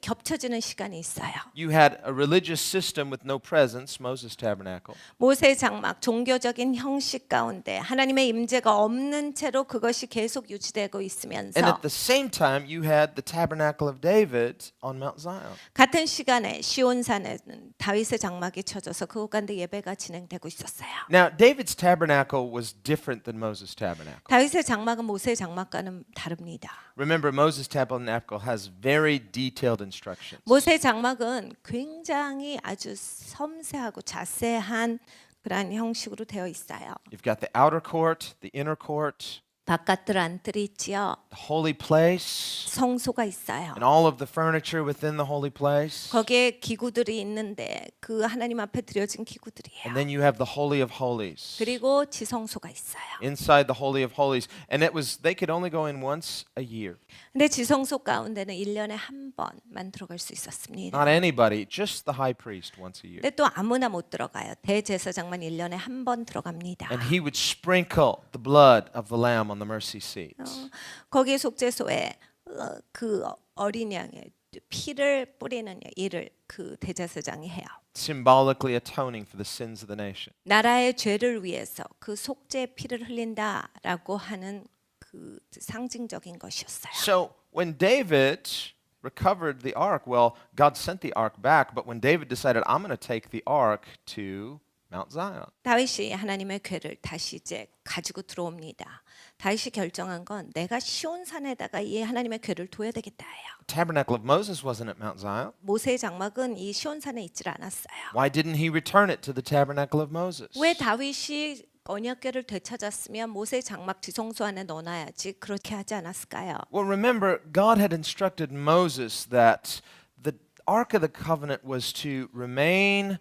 겹쳐지는 시간이 있어요. You had a religious system with no presence, Moses' tabernacle. 모세의 장막 종교적인 형식 가운데 하나님의 임재가 없는 채로 그것이 계속 유지되고 And 있으면서 at the same time, you had the tabernacle of David on Mount Zion. 같은 시간에 시온산에는 다윗의 장막이 쳐져서 그곳 가운데 예배가 진행되고 있었어요. Now, David's tabernacle was different than Moses' tabernacle. 다윗의 장막은 모세의 장막과는 다릅니다. Remember, Moses' tabernacle has very detailed instructions. 모세의 장막은 굉장히 아주 섬세하고 자세한 그러한 형식으로 되어 있어요. You've got the outer court, the inner court, 바깥들 안뜰이 있지요. the holy place, 성소가 있어요. and all of the furniture within the holy place. 거기에 기구들이 있는데 그 하나님 앞에 드려진 And 기구들이에요. then you have the Holy of Holies. 그리고 지성소가 있어요. Inside the Holy of Holies. And they could only go in once a year. 근데 지성소 가운데는 1년에 한 번만 들어갈 수 있었습니다. Not anybody, just the high priest once a year. 근데 또 아무나 못 들어가요. 대제사장만 1년에 한 번 들어갑니다. And he would sprinkle the blood of the lamb on the mercy seat. 거기 속죄소에 그 어린 양의 피를 뿌리는 일을 그 대제사장이 해요. Symbolically atoning for the sins of the nation. 나라의 죄를 위해서 그 속죄의 피를 흘린다라고 하는 그 상징적인 것이었어요. So when David recovered the ark, well, God sent the ark back, but when David decided, I'm going to take the ark to Mount Zion. 다윗이 하나님의 궤를 다시 이제 가지고 들어옵니다. 다윗이 결정한 건 내가 시온산에다가 이 하나님의 궤를 둬야 되겠다예요. The tabernacle of Moses wasn't at Mount Zion. 모세의 장막은 이 시온산에 있질 않았어요. Why didn't he return it to the tabernacle of Moses? 왜 다윗이 언약궤를 되찾았으면 모세의 장막 지성소 안에 넣어놔야지 그렇게 하지 않았을까요? Well, remember, God had instructed Moses that the Ark of the Covenant was to remain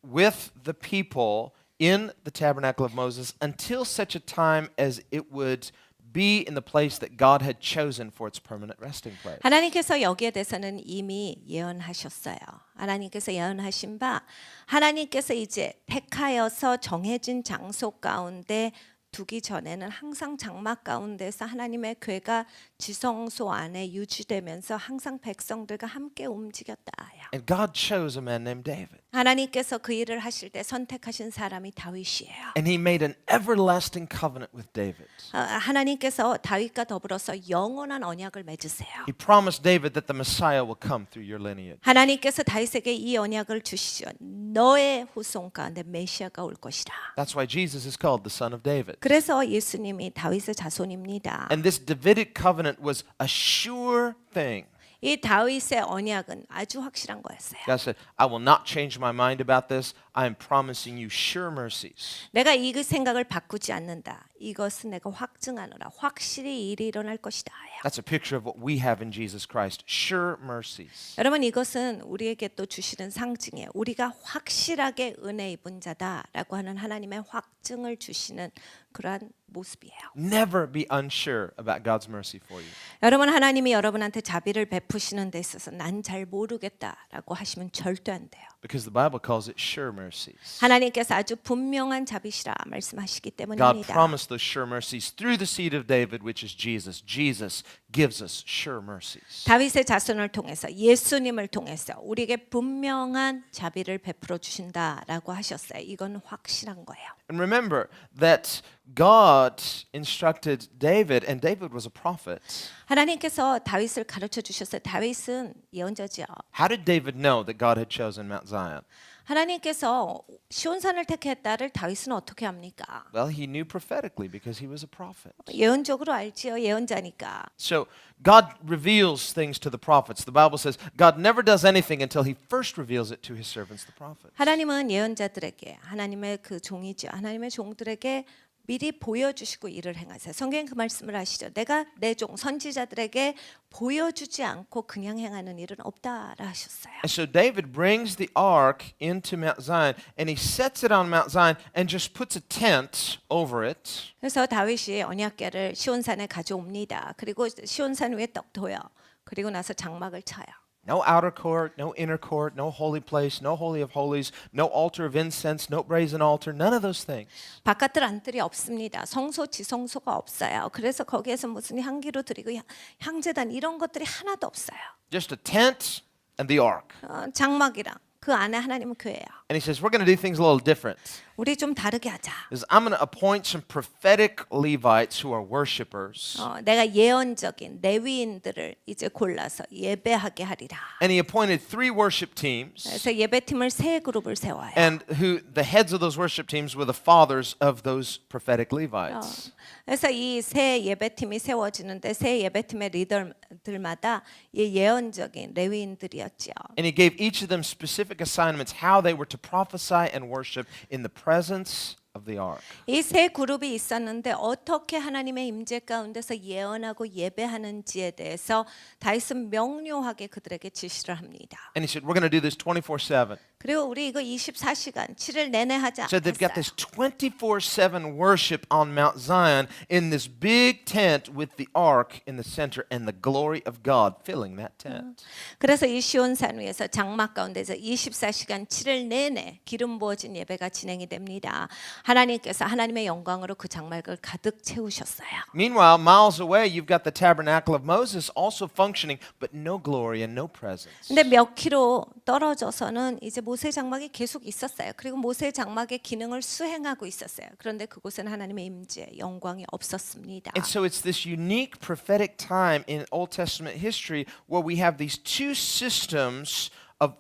with the people in the tabernacle of Moses until such a time as it would be in the place that God had chosen for its permanent resting place. 하나님께서 여기에 대해서는 이미 예언하셨어요. 하나님께서 예언하신 바 하나님께서 이제 택하여서 정해진 장소 가운데 두기 전에는 항상 장막 가운데서 하나님의 궤가 지성소 안에 유지되면서 항상 백성들과 함께 움직였다요. And God chose a man named David. 하나님께서 그 일을 하실 때 선택하신 사람이 다윗이에요. And he made an everlasting covenant with David. 하나님께서 다윗과 더불어서 영원한 언약을 맺으세요. He promised David that the Messiah will come through your lineage. 하나님께서 다윗에게 이 언약을 주시죠. 너의 후손 가운데 메시아가 올 것이라. That's why Jesus is called the Son of David. 그래서 예수님이 다윗의 자손입니다. And this Davidic covenant was a sure thing. 이 다윗의 언약은 아주 확실한 거였어요. God said, I will not change my mind about this. I am promising you sure mercies. 내가 이 생각을 바꾸지 않는다. 이것은 내가 확증하노라. 확실히 일이 일어날 것이다. That's a picture of what we have in Jesus Christ. Sure mercies. 여러분 이것은 우리에게 또 주시는 상징이에요. 우리가 확실하게 은혜 입은 자다라고 하는 하나님의 확증을 주시는 그러한 모습이에요. Never be unsure about God's mercy for you. 여러분 하나님이 여러분한테 자비를 베푸시는 데 있어서 난 잘 모르겠다라고 하시면 절대 안 돼요. Because the Bible calls it sure mercies. 하나님께서 아주 분명한 자비시라 말씀하시기 God 때문입니다. promised those sure mercies through the seed of David, which is Jesus. Jesus gives us sure mercies. 다윗의 자손을 통해서 예수님을 통해서 우리에게 분명한 자비를 베풀어 주신다라고 하셨어요. 이건 확실한 거예요. And remember that God instructed David, and David was a prophet. 하나님께서 다윗을 가르쳐 주셨어요. 다윗은 예언자죠. How did David know that God had chosen Mount Zion? 하나님께서 시온산을 택했다를 다윗은 어떻게 합니까? Well, he knew prophetically because he was a prophet. 예언적으로 알지요. 예언자니까. So God reveals things to the prophets. The Bible says God never does anything until he first reveals it to his servants, the prophets. 하나님은 예언자들에게 하나님의 그 종이죠. 하나님의 종들에게 미리 보여주시고 일을 행하세요. 성경 그 말씀을 아시죠? 내가 내 종 선지자들에게 보여주지 않고 그냥 행하는 일은 없다라 하셨어요. And so David brings the ark into Mount Zion and he sets it on Mount Zion and just puts a tent over it. 그래서 다윗이 언약궤를 시온산에 가져옵니다. 그리고 시온산 위에 떡 둬요. 그리고 나서 장막을 쳐요. No outer court, no inner court, no holy place, no holy of holies, no altar of incense, no brazen altar, none of those things. 바깥들 안뜰이 없습니다. 성소 지성소가 없어요. 그래서 거기에서 무슨 향기로 드리고 향제단 이런 것들이 하나도 없어요. Just a tent and the ark. 장막이랑 그 안에 하나님은 교회예요. And he says, we're going to do things a little different. 우리 좀 다르게 하자. Is I'm going to appoint some prophetic Levites who are worshipers. 내가 예언적인 레위인들을 이제 골라서 예배하게 하리라. And he appointed 3 worship teams. 그래서 예배팀을 3 그룹을 세워요. And who the heads of those worship teams were the fathers of those prophetic Levites. 그래서 이 세 예배팀이 세워지는데 세 예배팀의 리더들마다 이 예언적인 레위인들이었죠. And he gave each of them specific assignments how they were to prophesy and worship in the presence of the ark. 이 세 그룹이 있었는데 어떻게 하나님의 임재 가운데서 예언하고 예배하는지에 대해서 다윗은 명료하게 그들에게 지시를 합니다. And he said, we're going to do this 24/7. 그리고 우리 이거 24시간 7일 내내 하자. So they've got 했어요. this 24/7 worship on Mount Zion in this big tent with the ark in the center and the glory of God filling that tent. 그래서 이 시온산 위에서 장막 가운데서 24시간 7일 내내 기름 부어진 예배가 진행이 됩니다. 하나님께서 하나님의 영광으로 그 장막을 가득 채우셨어요. Meanwhile, miles away, you've got the tabernacle of Moses also functioning, but no glory and no presence. 근데 몇 킬로 떨어져서는 이제 모세 장막이 계속 있었어요. 그리고 모세 장막의 기능을 수행하고 있었어요. 그런데 그곳은 하나님의 임재, 영광이 없었습니다. And so it's this unique prophetic time in Old Testament history where we have these 2 systems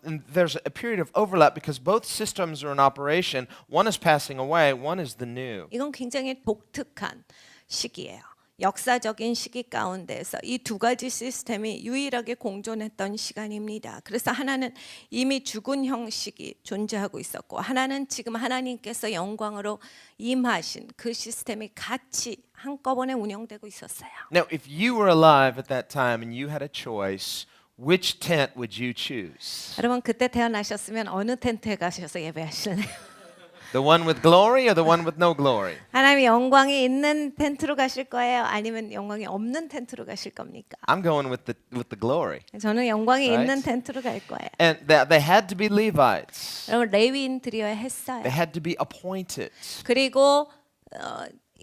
and there's a period of overlap because both systems are in operation. One is passing away, one is the new. 이건 굉장히 독특한 시기예요. 역사적인 시기 가운데서 이 2가지 시스템이 유일하게 공존했던 시간입니다. 그래서 하나는 이미 죽은 형식이 존재하고 있었고 하나는 지금 하나님께서 영광으로 임하신 그 시스템이 같이 한꺼번에 운영되고 있었어요. Now, if you were alive at that time and you had a choice, which tent would you choose? 여러분 그때 태어나셨으면 어느 텐트에 가셔서 예배하실래요? The one with glory or the one with no glory? 하나님의 영광이 있는 텐트로 가실 거예요? 아니면 영광이 없는 텐트로 가실 겁니까? I'm going with the glory. 저는 영광이 Right. 있는 텐트로 갈 거예요. And they had to be Levites. 여러분 레위인들이어야 했어요. They had to be appointed. 그리고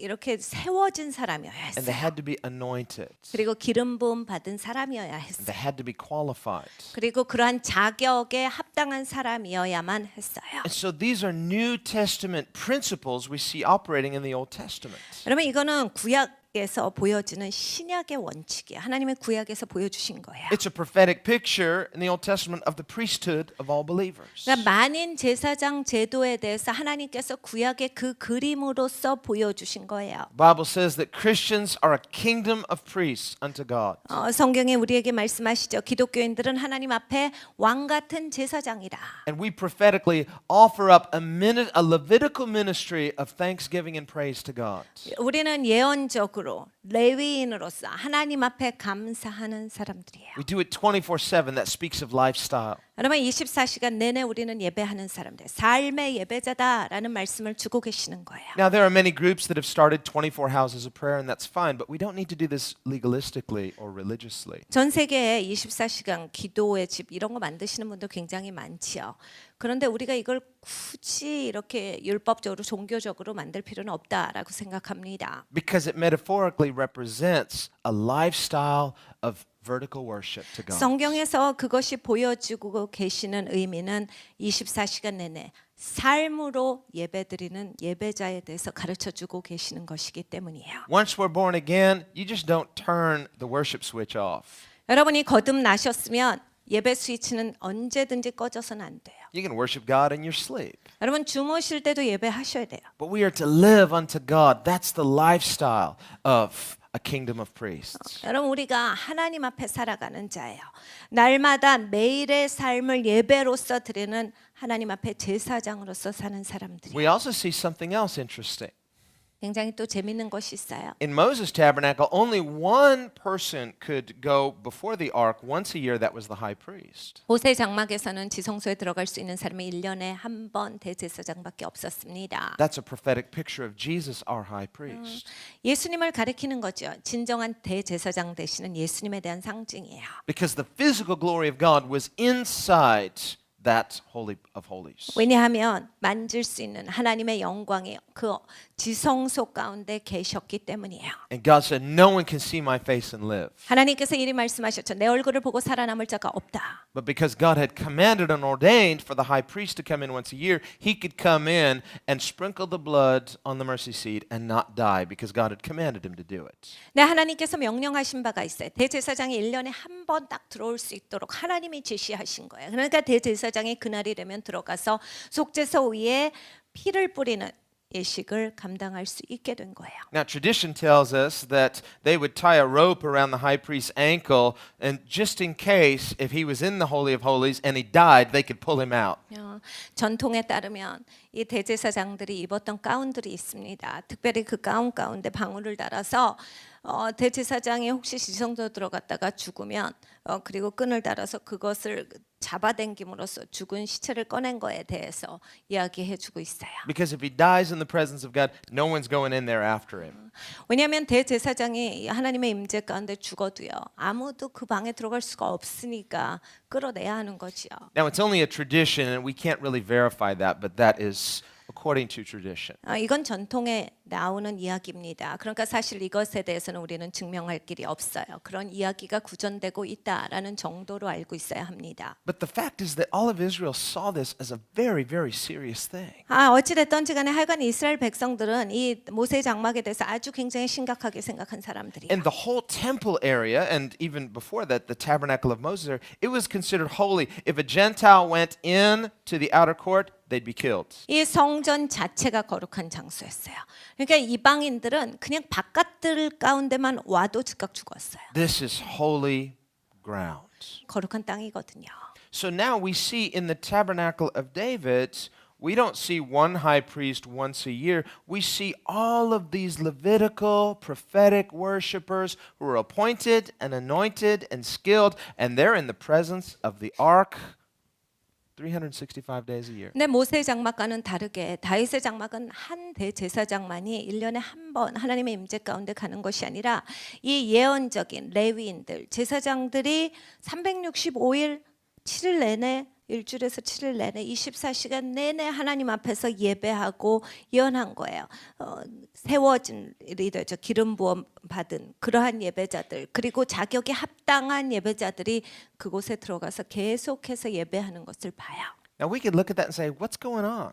이렇게 세워진 사람이어야 And they 했어요. had to be anointed. 그리고 기름 부음 받은 사람이어야 And 했어요. they had to be qualified. 그리고 그러한 자격에 합당한 사람이어야만 했어요. And so these are New Testament principles we see operating in the Old Testament. 여러분 이거는 구약에서 보여지는 신약의 원칙이에요. 하나님의 구약에서 보여주신 거예요. It's a prophetic picture in the Old Testament of the priesthood of all believers. 그러니까 만인 제사장 제도에 대해서 하나님께서 구약의 그 그림으로써 보여주신 거예요. The Bible says that Christians are a kingdom of priests unto God. 성경에 우리에게 말씀하시죠. 기독교인들은 하나님 앞에 왕 같은 제사장이라. And we prophetically offer up a Levitical ministry of thanksgiving and praise to God. 우리는 예언적으로 레위인으로서 하나님 앞에 감사하는 사람들이에요. We do it 24/7. That speaks of lifestyle. 여러분 24시간 내내 우리는 예배하는 사람들, 삶의 예배자다라는 말씀을 주고 계시는 거예요. Now, there are many groups that have started 24 houses of prayer, and that's fine, but we don't need to do this legalistically or religiously. 전 세계에 24시간 기도의 집 이런 거 만드시는 분들 굉장히 많지요. 그런데 우리가 이걸 굳이 이렇게 율법적으로 종교적으로 만들 필요는 없다라고 생각합니다. Because it metaphorically represents a lifestyle of vertical worship to God. 성경에서 그것이 보여지고 계시는 의미는 24시간 내내 삶으로 예배드리는 예배자에 대해서 가르쳐주고 계시는 것이기 때문이에요. Once we're born again, you just don't turn the worship switch off. 여러분이 거듭나셨으면 예배 스위치는 언제든지 꺼져서는 안 돼요. You can worship God in your sleep. 여러분 주무실 때도 예배하셔야 돼요. But we are to live unto God. That's the lifestyle of a kingdom of priests. 여러분 우리가 하나님 앞에 살아가는 자예요. 날마다 매일의 삶을 예배로서 드리는 하나님 앞에 제사장으로서 사는 사람들이. We also see something else interesting. 굉장히 또 재밌는 것이 있어요. In Moses' tabernacle, only one person could go before the ark once a year. That was the high priest. 모세 장막에서는 지성소에 들어갈 수 있는 사람이 1년에 한 번 대제사장밖에 없었습니다. That's a prophetic picture of Jesus, our high priest. 예수님을 가리키는 거죠. 진정한 대제사장 되시는 예수님에 대한 상징이에요. Because the physical glory of God was inside that holy of holies. 왜냐하면 만질 수 있는 하나님의 영광이 그 지성소 가운데 계셨기 때문이에요. And God said, no one can see my face and live. 하나님께서 이리 말씀하셨죠. 내 얼굴을 보고 살아남을 자가 없다. But because God had commanded and ordained for the high priest to come in once a year, he could come in and sprinkle the blood on the mercy seat and not die because God had commanded him to do it. 네, 하나님께서 명령하신 바가 있어요. 대제사장이 1년에 한 번 딱 들어올 수 있도록 하나님이 지시하신 거예요. 그러니까 대제사장이 그날이 되면 들어가서 속죄소 위에 피를 뿌리는 예식을 감당할 수 있게 된 거예요. Now, tradition tells us that they would tie a rope around the high priest's ankle, and just in case, if he was in the Holy of Holies and he died, they could pull him out. 전통에 따르면 이 대제사장들이 입었던 가운들이 있습니다. 특별히 그 가운 가운데 방울을 달아서 대제사장이 혹시 지성소 들어갔다가 죽으면 그리고 끈을 달아서 그것을 잡아당김으로써 죽은 시체를 꺼낸 거에 대해서 이야기해주고 있어요. Because if he dies in the presence of God, no one's going in there after him. 왜냐하면 대제사장이 하나님의 임재 가운데 죽어도요 아무도 그 방에 들어갈 수가 없으니까 끌어내야 하는 거지요. Now, it's only a tradition, and we can't really verify that, but that is according to tradition. 이건 전통에 나오는 이야기입니다. 그러니까 사실 이것에 대해서는 우리는 증명할 길이 없어요. 그런 이야기가 구전되고 있다라는 정도로 알고 있어야 합니다. But the fact is that all of Israel saw this as a very, very serious thing. 어찌됐든지 간에 하여간 이스라엘 백성들은 이 모세 장막에 대해서 아주 굉장히 심각하게 생각한 사람들이에요. And the whole temple area, and even before that, the tabernacle of Moses, it was considered holy. If a Gentile went in to the outer court, they'd be killed. 이 성전 자체가 거룩한 장소였어요. 그러니까 이방인들은 그냥 바깥들 가운데만 와도 즉각 죽었어요. This is holy ground. 거룩한 땅이거든요. So now we see in the tabernacle of David, we don't see one high priest once a year. We see all of these Levitical prophetic worshipers who are appointed and anointed and skilled, and they're in the presence of the ark 365 days a year. 근데 모세 장막과는 다르게 다윗의 장막은 한 대제사장만이 1년에 한 번 하나님의 임재 가운데 가는 것이 아니라 이 예언적인 레위인들, 제사장들이 365일 7일 내내 일주일에서 7일 내내 24시간 내내 하나님 앞에서 예배하고 예언한 거예요. 세워진 리더죠. 기름 부음 받은 그러한 예배자들 그리고 자격에 합당한 예배자들이 그곳에 들어가서 계속해서 예배하는 것을 봐요. Now we could look at that and say, what's going on?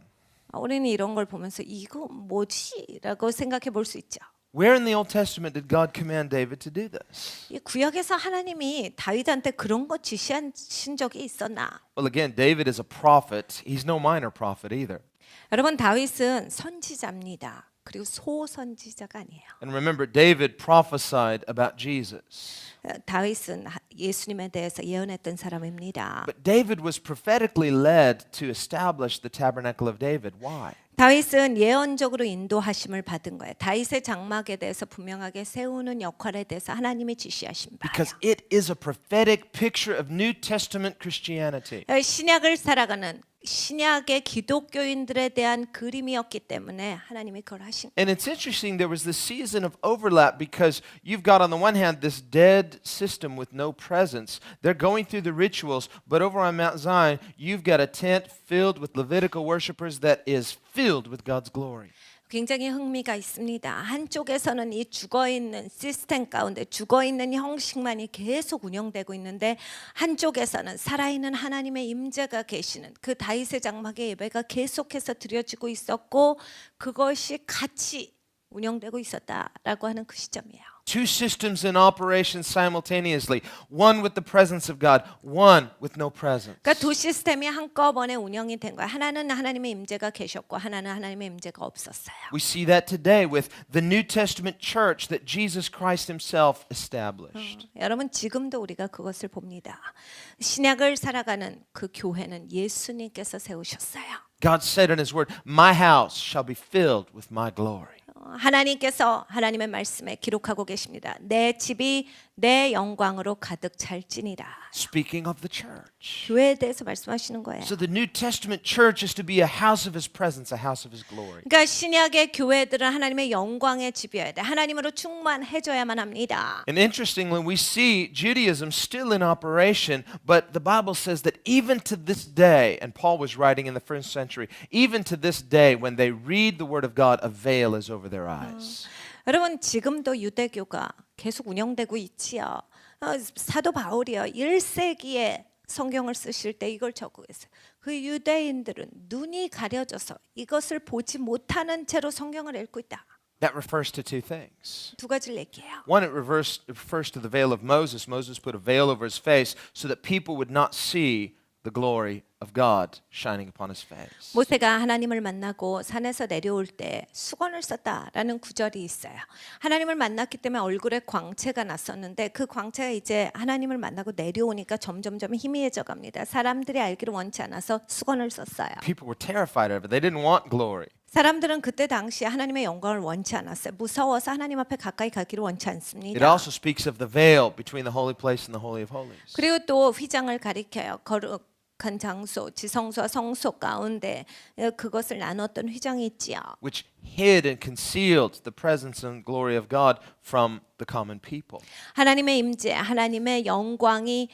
우리는 이런 걸 보면서 이거 뭐지? 라고 생각해 볼 수 있죠. Where in the Old Testament did God command David to do this? 이 구약에서 하나님이 다윗한테 그런 거 지시하신 적이 있었나? Well, again, David is a prophet. He's no minor prophet either. 여러분 다윗은 선지자입니다. 그리고 소선지자가 아니에요. And remember, David prophesied about Jesus. 다윗은 예수님에 대해서 예언했던 사람입니다. But David was prophetically led to establish the tabernacle of David. Why? 다윗은 예언적으로 인도하심을 받은 거예요. 다윗의 장막에 대해서 분명하게 세우는 역할에 대해서 하나님이 지시하신 바예요. Because it is a prophetic picture of New Testament Christianity. 신약을 살아가는 신약의 기독교인들에 대한 그림이었기 때문에 하나님이 그걸 하신 거예요. And it's interesting, there was this season of overlap because you've got on the one hand this dead system with no presence. They're going through the rituals, but over on Mount Zion, you've got a tent filled with Levitical worshipers that is filled with God's glory. 굉장히 흥미가 있습니다. 한쪽에서는 이 죽어있는 시스템 가운데 죽어있는 형식만이 계속 운영되고 있는데 한쪽에서는 살아있는 하나님의 임재가 계시는 그 다윗의 장막의 예배가 계속해서 드려지고 있었고 그것이 같이 운영되고 있었다라고 하는 그 시점이에요. Two systems in operation simultaneously. One with the presence of God, one with no presence. 그러니까 두 시스템이 한꺼번에 운영이 된 거야. 하나는 하나님의 임재가 계셨고 하나는 하나님의 임재가 없었어요. We see that today with the New Testament church that Jesus Christ himself established. 여러분 지금도 우리가 그것을 봅니다. 신약을 살아가는 그 교회는 예수님께서 세우셨어요. God said in his word, "My house shall be filled with my glory." 하나님께서 하나님의 말씀에 기록하고 계십니다. 내 집이 내 영광으로 가득 찰지니라. Speaking of the church. 교회에 대해서 말씀하시는 거예요. So the New Testament church is to be a house of his presence, a house of his glory. 그러니까 신약의 교회들은 하나님의 영광의 집이어야 돼. 하나님으로 충만해져야만 합니다. And interestingly, we see Judaism still in operation, but the Bible says that even to this day, and Paul was writing in the first century, even to this day, when they read the Word of God, a veil is over their eyes. 여러분 지금도 유대교가 계속 운영되고 있지요. 사도 바울이요 1세기에 성경을 쓰실 때 이걸 적고했어요. 그 유대인들은 눈이 가려져서 이것을 보지 못하는 채로 성경을 읽고 있다. That refers to two things. 두 가지를 얘기해요. One, it refers to the veil of Moses. Moses put a veil over his face so that people would not see the glory of God shining upon his face. 모세가 하나님을 만나고 산에서 내려올 때 수건을 썼다라는 구절이 있어요. 하나님을 만났기 때문에 얼굴에 광채가 났었는데 그 광채가 이제 하나님을 만나고 내려오니까 점점점 희미해져 갑니다. 사람들이 알기를 원치 않아서 수건을 썼어요. People were terrified of it. They didn't want glory. 사람들은 그때 당시에 하나님의 영광을 원치 않았어요. 무서워서 하나님 앞에 가까이 가기를 원치 It 않습니다. also speaks of the veil between the holy place and the holy of holies. 그리고 또 휘장을 가리켜요. 거룩한 장소, 지성소와 성소 가운데 그것을 나눴던 휘장이 있지요. Which hid and concealed the presence and glory of God from the common people. 하나님의 임재, 하나님의 영광이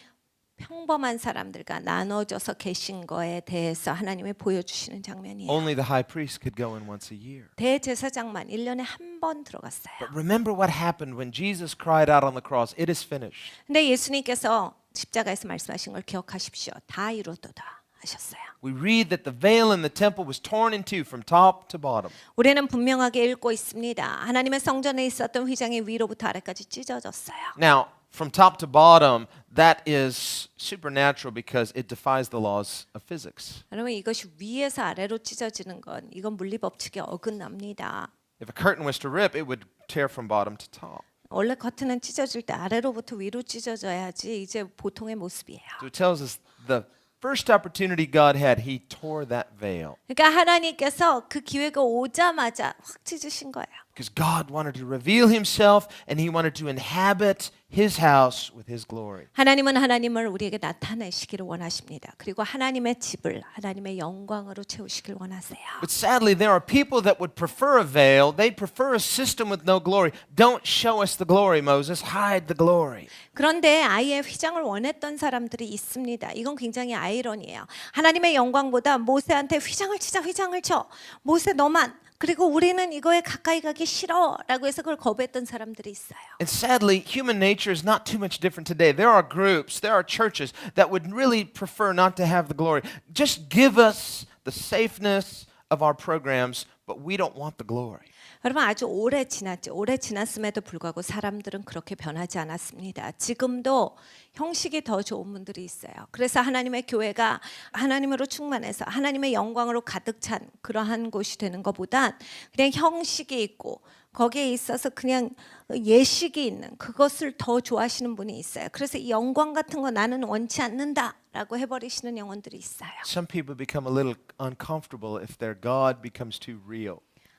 평범한 사람들과 나눠져서 계신 거에 대해서 하나님이 보여주시는 장면이에요. Only the high priest could go in once a year. 대제사장만 1년에 한 번 들어갔어요. But remember what happened when Jesus cried out on the cross, "It is finished." 근데 예수님께서 십자가에서 말씀하신 걸 기억하십시오. 다 이루었도다 하셨어요. We read that the veil in the temple was torn in two from top to bottom. 우리는 분명하게 읽고 있습니다. 하나님의 성전에 있었던 휘장이 위로부터 아래까지 찢어졌어요. Now, from top to bottom, that is supernatural because it defies the laws of physics. 여러분 이것이 위에서 아래로 찢어지는 건 이건 물리 법칙에 어긋납니다. If a curtain was to rip, it would tear from bottom to top. 원래 커튼은 찢어질 때 아래로부터 위로 찢어져야지 이제 보통의 모습이에요. So it tells us the first opportunity God had, he tore that veil. 그러니까 하나님께서 그 기회가 오자마자 확 찢으신 거예요. Because God wanted to reveal himself and he wanted to inhabit his house with his glory. 하나님은 하나님을 우리에게 나타내시기를 원하십니다. 그리고 하나님의 집을 하나님의 영광으로 채우시길 원하세요. But sadly, there are people that would prefer a veil. They prefer a system with no glory. Don't show us the glory, Moses. Hide the glory. 그런데 아예 휘장을 원했던 사람들이 있습니다. 이건 굉장히 아이러니예요. 하나님의 영광보다 모세한테 휘장을 치자, 휘장을 쳐. 모세 너만. 그리고 우리는 이거에 가까이 가기 싫어라고 해서 그걸 거부했던 사람들이 있어요. And sadly, human nature is not too much different today. There are groups, there are churches that would really prefer not to have the glory. Just give us the safeness of our programs, but we don't want the glory. 여러분 아주 오래 지났죠. 오래 지났음에도 불구하고 사람들은 그렇게 변하지 않았습니다. 지금도 형식이 더 좋은 분들이 있어요. 그래서 하나님의 교회가 하나님으로 충만해서 하나님의 영광으로 가득 찬 그러한 곳이 되는 것보단 그냥 형식이 있고 거기에 있어서 그냥 예식이 있는 그것을 더 좋아하시는 분이 있어요. 그래서 이 영광 같은 거 나는 원치 않는다라고 해버리시는 영혼들이 있어요. Some people become a little uncomfortable if their God becomes too real.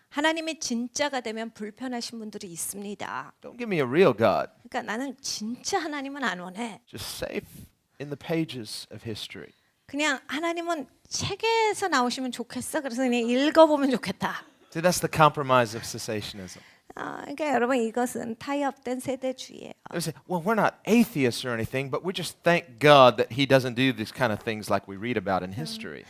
하나님이 진짜가 되면 불편하신 분들이 있습니다. Don't give me a real God. 그러니까 나는 진짜 하나님은 안 원해. Just safe in the pages of history. 그냥 하나님은 책에서 나오시면 좋겠어. 그래서 그냥 읽어보면 좋겠다. See, that's the compromise of cessationism. 그러니까 여러분 이것은 타협된 세대주의예요. They say, well, we're not atheists or anything, but we just thank God that he doesn't do these kind of things like we read about in history.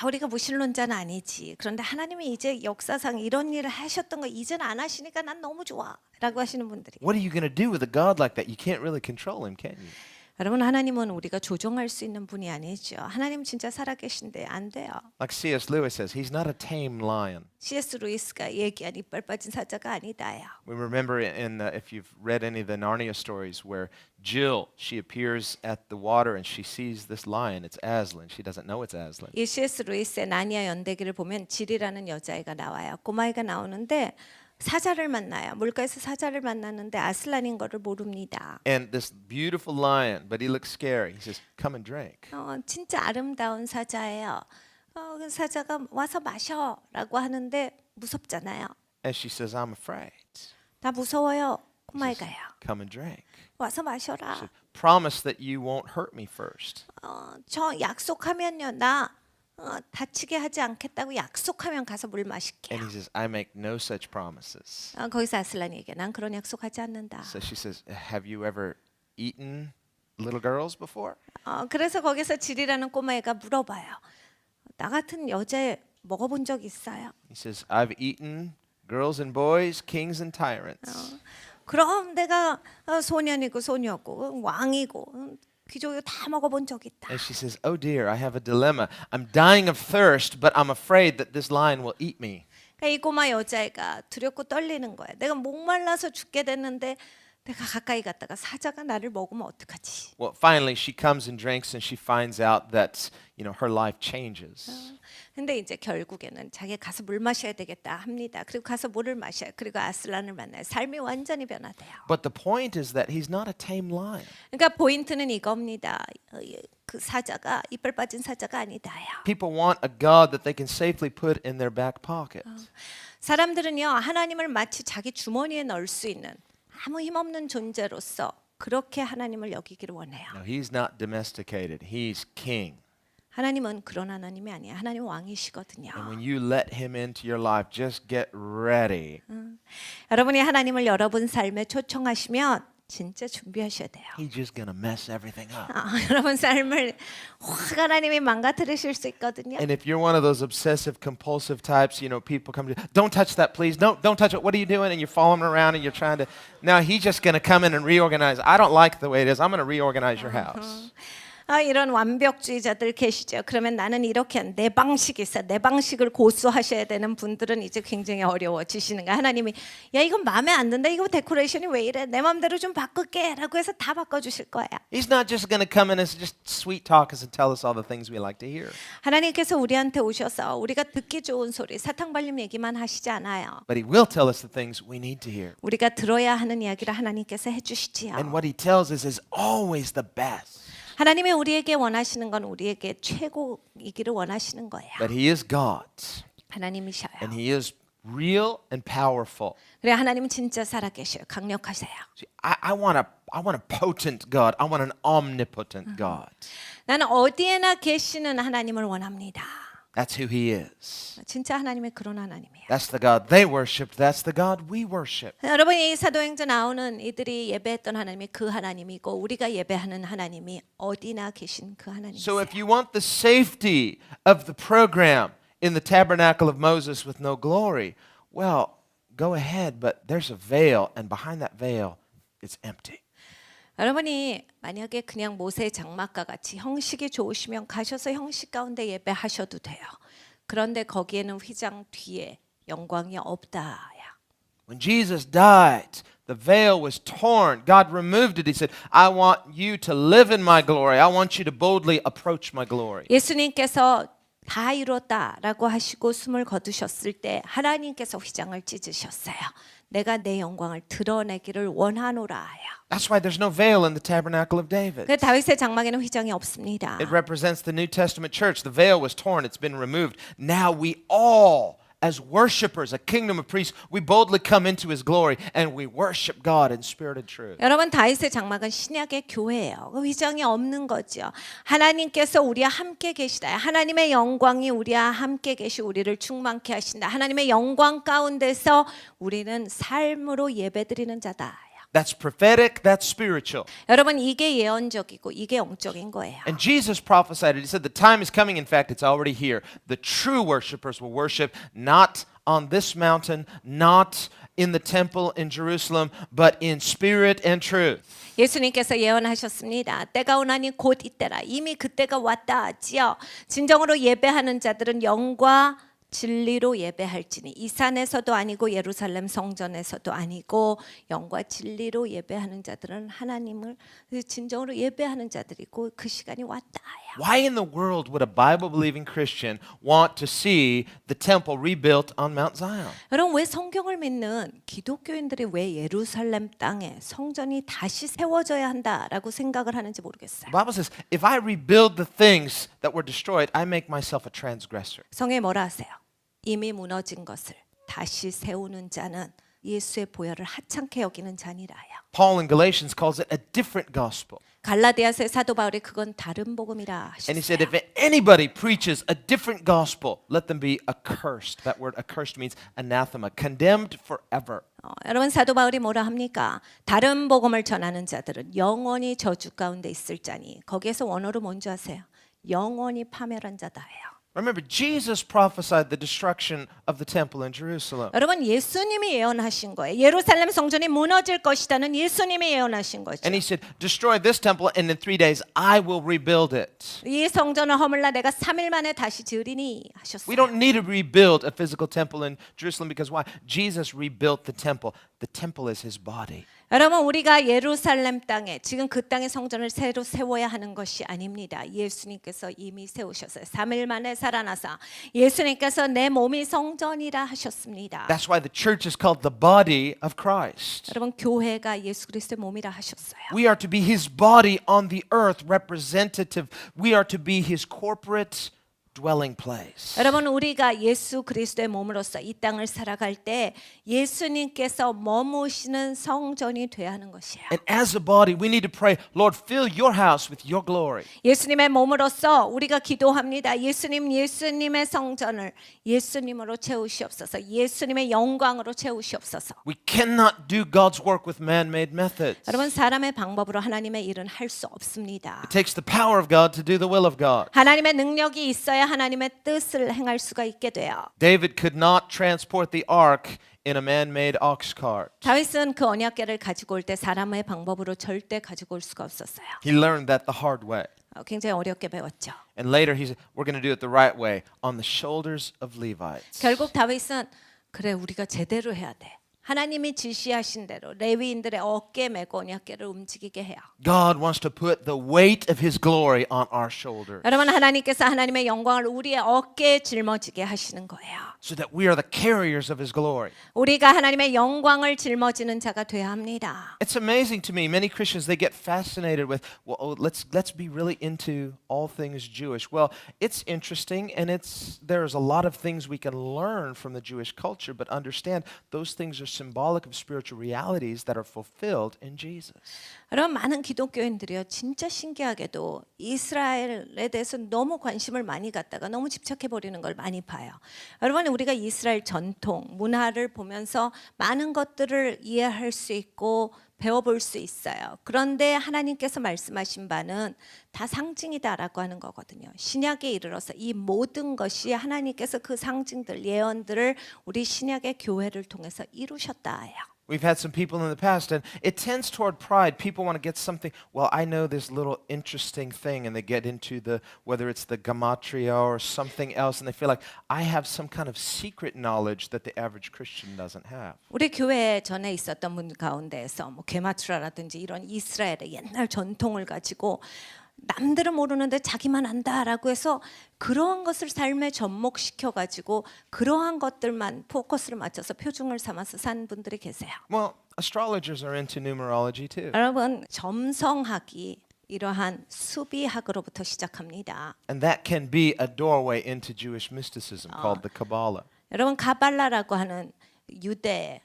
우리가 무신론자는 아니지. 그런데 하나님이 이제 역사상 이런 일을 하셨던 거 이제는 안 하시니까 난 너무 좋아. 라고 하시는 분들이. What are you going to do with a God like that? You can't really control him, can you? 여러분 하나님은 우리가 조종할 수 있는 분이 아니죠. 하나님 진짜 살아계신데 안 돼요. Like C.S. Lewis says, he's not a tame lion. C.S. 루이스가 얘기한 이빨 빠진 사자가 아니다요. We remember if you've read any of the Narnia stories where Jill, she appears at the water and she sees this lion. It's Aslan. She doesn't know it's Aslan. 이 C.S. 루이스의 나니아 연대기를 보면 질이라는 여자아이가 나와요. 꼬마아이가 나오는데 사자를 만나요. 물가에서 사자를 만났는데 아슬란인 거를 모릅니다. And this beautiful lion, but he looks scary. He says, come and drink. 진짜 아름다운 사자예요. 그 사자가 와서 마셔라고 하는데 무섭잖아요. And she says, I'm afraid. 나 무서워요. He says, 꼬마아이가요. come and drink. 와서 마셔라. Promise that you won't hurt me first. 저 약속하면요 나 다치게 하지 않겠다고 약속하면 가서 물 마실게요. And he says, I make no such promises. 거기서 아슬란에게 난 그런 약속하지 않는다. So she says, have you ever eaten little girls before? 그래서 거기서 질이라는 꼬마애가 물어봐요. 나 같은 여자 먹어본 적 있어요? He says, I've eaten girls and boys, kings and tyrants. 그럼 내가 소년이고 소녀고 왕이고 귀족이고 다 먹어본 적 있다. And she says, oh dear, I have a dilemma. I'm dying of thirst, but I'm afraid that this lion will eat me. 그러니까 이 꼬마 여자애가 두렵고 떨리는 거야. 내가 목말라서 죽게 됐는데 내가 가까이 갔다가 사자가 나를 먹으면 어떡하지? Well, finally, she comes and drinks, and she finds out that her life changes. 근데 이제 결국에는 자기가 가서 물 마셔야 되겠다 합니다. 그리고 가서 물을 마셔요. 그리고 아슬란을 만나요. 삶이 완전히 변화돼요. But the point is that he's not a tame lion. 그러니까 포인트는 이겁니다. 그 사자가 이빨 빠진 사자가 아니다요. People want a God that they can safely put in their back pocket. 사람들은요 하나님을 마치 자기 주머니에 넣을 수 있는 아무 힘없는 존재로서 그렇게 하나님을 여기기를 원해요. No, he's not domesticated. He's king. 하나님은 그런 하나님이 아니에요. 하나님은 왕이시거든요. And when you let him into your life, just get ready. 여러분이 하나님을 여러분 삶에 초청하시면 진짜 준비하셔야 돼요. He's just gonna mess everything up. 여러분 삶을 확 하나님이 망가뜨리실 수 있거든요. And if you're one of those obsessive compulsive types, people come to you, don't touch that, please. Don't touch it. What are you doing? And you're following around and you're trying to. Now he's just gonna come in and reorganize. I don't like the way it is. I'm gonna reorganize your house. 이런 완벽주의자들 계시죠. 그러면 나는 이렇게 내 방식이 있어. 내 방식을 고수하셔야 되는 분들은 이제 굉장히 어려워지시는 거야. 하나님이 야 이건 마음에 안 든다. 이거 데코레이션이 왜 이래? 내 마음대로 좀 바꿀게라고 해서 다 바꿔주실 거야. He's not just gonna come in and just sweet talk us and tell us all the things we like to hear. 하나님께서 우리한테 오셔서 우리가 듣기 좋은 소리, 사탕 발림 얘기만 하시지 않아요. But he will tell us the things we need to hear. 우리가 들어야 하는 이야기를 하나님께서 해주시지요. And what he tells us is always the best. 하나님이 우리에게 원하시는 건 우리에게 최고이기를 원하시는 거예요. That he is God. 하나님이셔요. And he is real and powerful. 그래 하나님은 진짜 살아계셔요. 강력하세요. See, I want a potent God. I want an omnipotent God. 나는 어디에나 계시는 하나님을 원합니다. That's who he is. 진짜 하나님의 그런 하나님이에요. That's the God they worshipped. That's the God we worship. 여러분 이 사도행전 나오는 이들이 예배했던 하나님이 그 하나님이고 우리가 예배하는 하나님이 어디나 계신 그 하나님이세요. So if you want the safety of the program in the tabernacle of Moses with no glory, well, go ahead, but there's a veil, and behind that veil, it's empty. 여러분이 만약에 그냥 모세 장막과 같이 형식이 좋으시면 가셔서 형식 가운데 예배하셔도 돼요. 그런데 거기에는 휘장 뒤에 영광이 없다야. When Jesus died, the veil was torn. God removed it. He said, I want you to live in my glory. I want you to boldly approach my glory. 예수님께서 다 이뤘다라고 하시고 숨을 거두셨을 때 하나님께서 휘장을 찢으셨어요. 내가 내 영광을 드러내기를 원하노라 하여. That's why there's no veil in the tabernacle of David. 그 다윗의 장막에는 휘장이 없습니다. It represents the New Testament church. The veil was torn. It's been removed. Now we all, as worshipers, a kingdom of priests, we boldly come into his glory and we worship God in spirit and truth. 여러분 다윗의 장막은 신약의 교회예요. 그 휘장이 없는 거죠. 하나님께서 우리와 함께 계시다. 하나님의 영광이 우리와 함께 계시 우리를 충만케 하신다. 하나님의 영광 가운데서 우리는 삶으로 예배드리는 자다. That's prophetic, that's spiritual. 여러분 이게 예언적이고 이게 영적인 거예요. And Jesus prophesied it. He said, the time is coming. In fact, it's already here. The true worshipers will worship not on this mountain, not in the temple in Jerusalem, but in spirit and truth. 예수님께서 예언하셨습니다. 때가 오나니 곧 이때라. 이미 그때가 왔다 하지요. 진정으로 예배하는 자들은 영과 진리로 예배할지니 이 산에서도 아니고 예루살렘 성전에서도 아니고 영과 진리로 예배하는 자들은 하나님을 진정으로 예배하는 자들이고 그 시간이 왔다야. Why in the world would a Bible-believing Christian want to see the temple rebuilt on Mount Zion? 여러분 왜 성경을 믿는 기독교인들이 왜 예루살렘 땅에 성전이 다시 세워져야 한다라고 생각을 하는지 모르겠어요. The Bible says, if I rebuild the things that were destroyed, I make myself a transgressor. 성에 뭐라 하세요? 이미 무너진 것을 다시 세우는 자는 예수의 보혈을 하찮게 여기는 자니라요. Paul in Galatians calls it a different gospel. 갈라디아서의 사도 바울이 그건 다른 복음이라 And he said, 하셨어요. if anybody preaches a different gospel, let them be accursed. That word accursed means anathema, condemned forever. 여러분 사도 바울이 뭐라 합니까? 다른 복음을 전하는 자들은 영원히 저주 가운데 있을 자니 거기에서 원어로 뭔지 아세요? 영원히 파멸한 자다예요. Remember, Jesus prophesied the destruction of the temple in Jerusalem. 여러분 예수님이 예언하신 거예요. 예루살렘 성전이 무너질 것이다는 예수님이 예언하신 거죠. And he said, destroy this temple, and in 3 days I will rebuild it. 이 성전을 허물라 내가 3일 만에 다시 지으리니 We 하셨어요. don't need to rebuild a physical temple in Jerusalem because why? Jesus rebuilt the temple. The temple is his body. 여러분 우리가 예루살렘 땅에 지금 그 땅의 성전을 새로 세워야 하는 것이 아닙니다. 예수님께서 이미 세우셨어요. 3일 만에 살아나사 예수님께서 내 몸이 성전이라 하셨습니다. That's why the church is called the body of Christ. 여러분 교회가 예수 그리스도의 몸이라 하셨어요. We are to be his body on the earth, representative. We are to be his corporate dwelling place. 여러분 우리가 예수 그리스도의 몸으로서 이 땅을 살아갈 때 예수님께서 머무시는 성전이 되어야 하는 것이에요. And as a body, we need to pray, Lord, fill your house with your glory. 예수님의 몸으로서 우리가 기도합니다. 예수님의 성전을 예수님으로 채우시옵소서. 예수님의 영광으로 채우시옵소서. We cannot do God's work with man-made methods. 여러분 사람의 방법으로 하나님의 일은 할 수 없습니다. It takes the power of God to do the will of God. 하나님의 능력이 있어야 하나님의 뜻을 행할 수가 있게 돼요. David could not transport the ark in a man-made ox cart. 다윗은 그 언약궤를 가지고 올 때 사람의 방법으로 절대 가지고 올 수가 없었어요. He learned that the hard way. 굉장히 어렵게 배웠죠. And later he said, we're going to do it the right way, on the shoulders of Levites. 결국 다윗은 그래 우리가 제대로 해야 돼. 하나님이 지시하신 대로 레위인들의 어깨 메고 언약궤를 움직이게 해요. God wants to put the weight of his glory on our shoulders 여러분 하나님께서 하나님의 영광을 우리의 어깨에 짊어지게 하시는 거예요. so that we are the carriers of his glory. 우리가 하나님의 영광을 짊어지는 자가 돼야 합니다. It's amazing to me. Many Christians, they get fascinated with, well, let's be really into all things Jewish. Well, it's interesting, and there's a lot of things we can learn from the Jewish culture, but understand those things are symbolic of spiritual realities that are fulfilled in Jesus. 여러분 많은 기독교인들이요 진짜 신기하게도 이스라엘에 대해서 너무 관심을 많이 갖다가 너무 집착해 버리는 걸 많이 봐요. 여러분 우리가 이스라엘 전통 문화를 보면서 많은 것들을 이해할 수 있고 배워볼 수 있어요. 그런데 하나님께서 말씀하신 바는 다 상징이다라고 하는 거거든요. 신약에 이르러서 이 모든 것이 하나님께서 그 상징들, 예언들을 우리 신약의 교회를 통해서 이루셨다예요. We've had some people in the past, and it tends toward pride. People want to get something, well, I know this little interesting thing, and they get into whether it's the gematria or something else, and they feel like, I have some kind of secret knowledge that the average Christian doesn't have. 우리 교회 전에 있었던 분 가운데에서 뭐 게마트라라든지 이런 이스라엘의 옛날 전통을 가지고 남들은 모르는데 자기만 안다라고 해서 그러한 것을 삶에 접목시켜 가지고 그러한 것들만 포커스를 맞춰서 표준을 삼아서 산 분들이 계세요. Well, astrologers are into numerology too. 여러분 점성학이 이러한 수비학으로부터 시작합니다. And that can be a doorway into Jewish mysticism called the Kabbalah. 여러분 가발라라고 하는 유대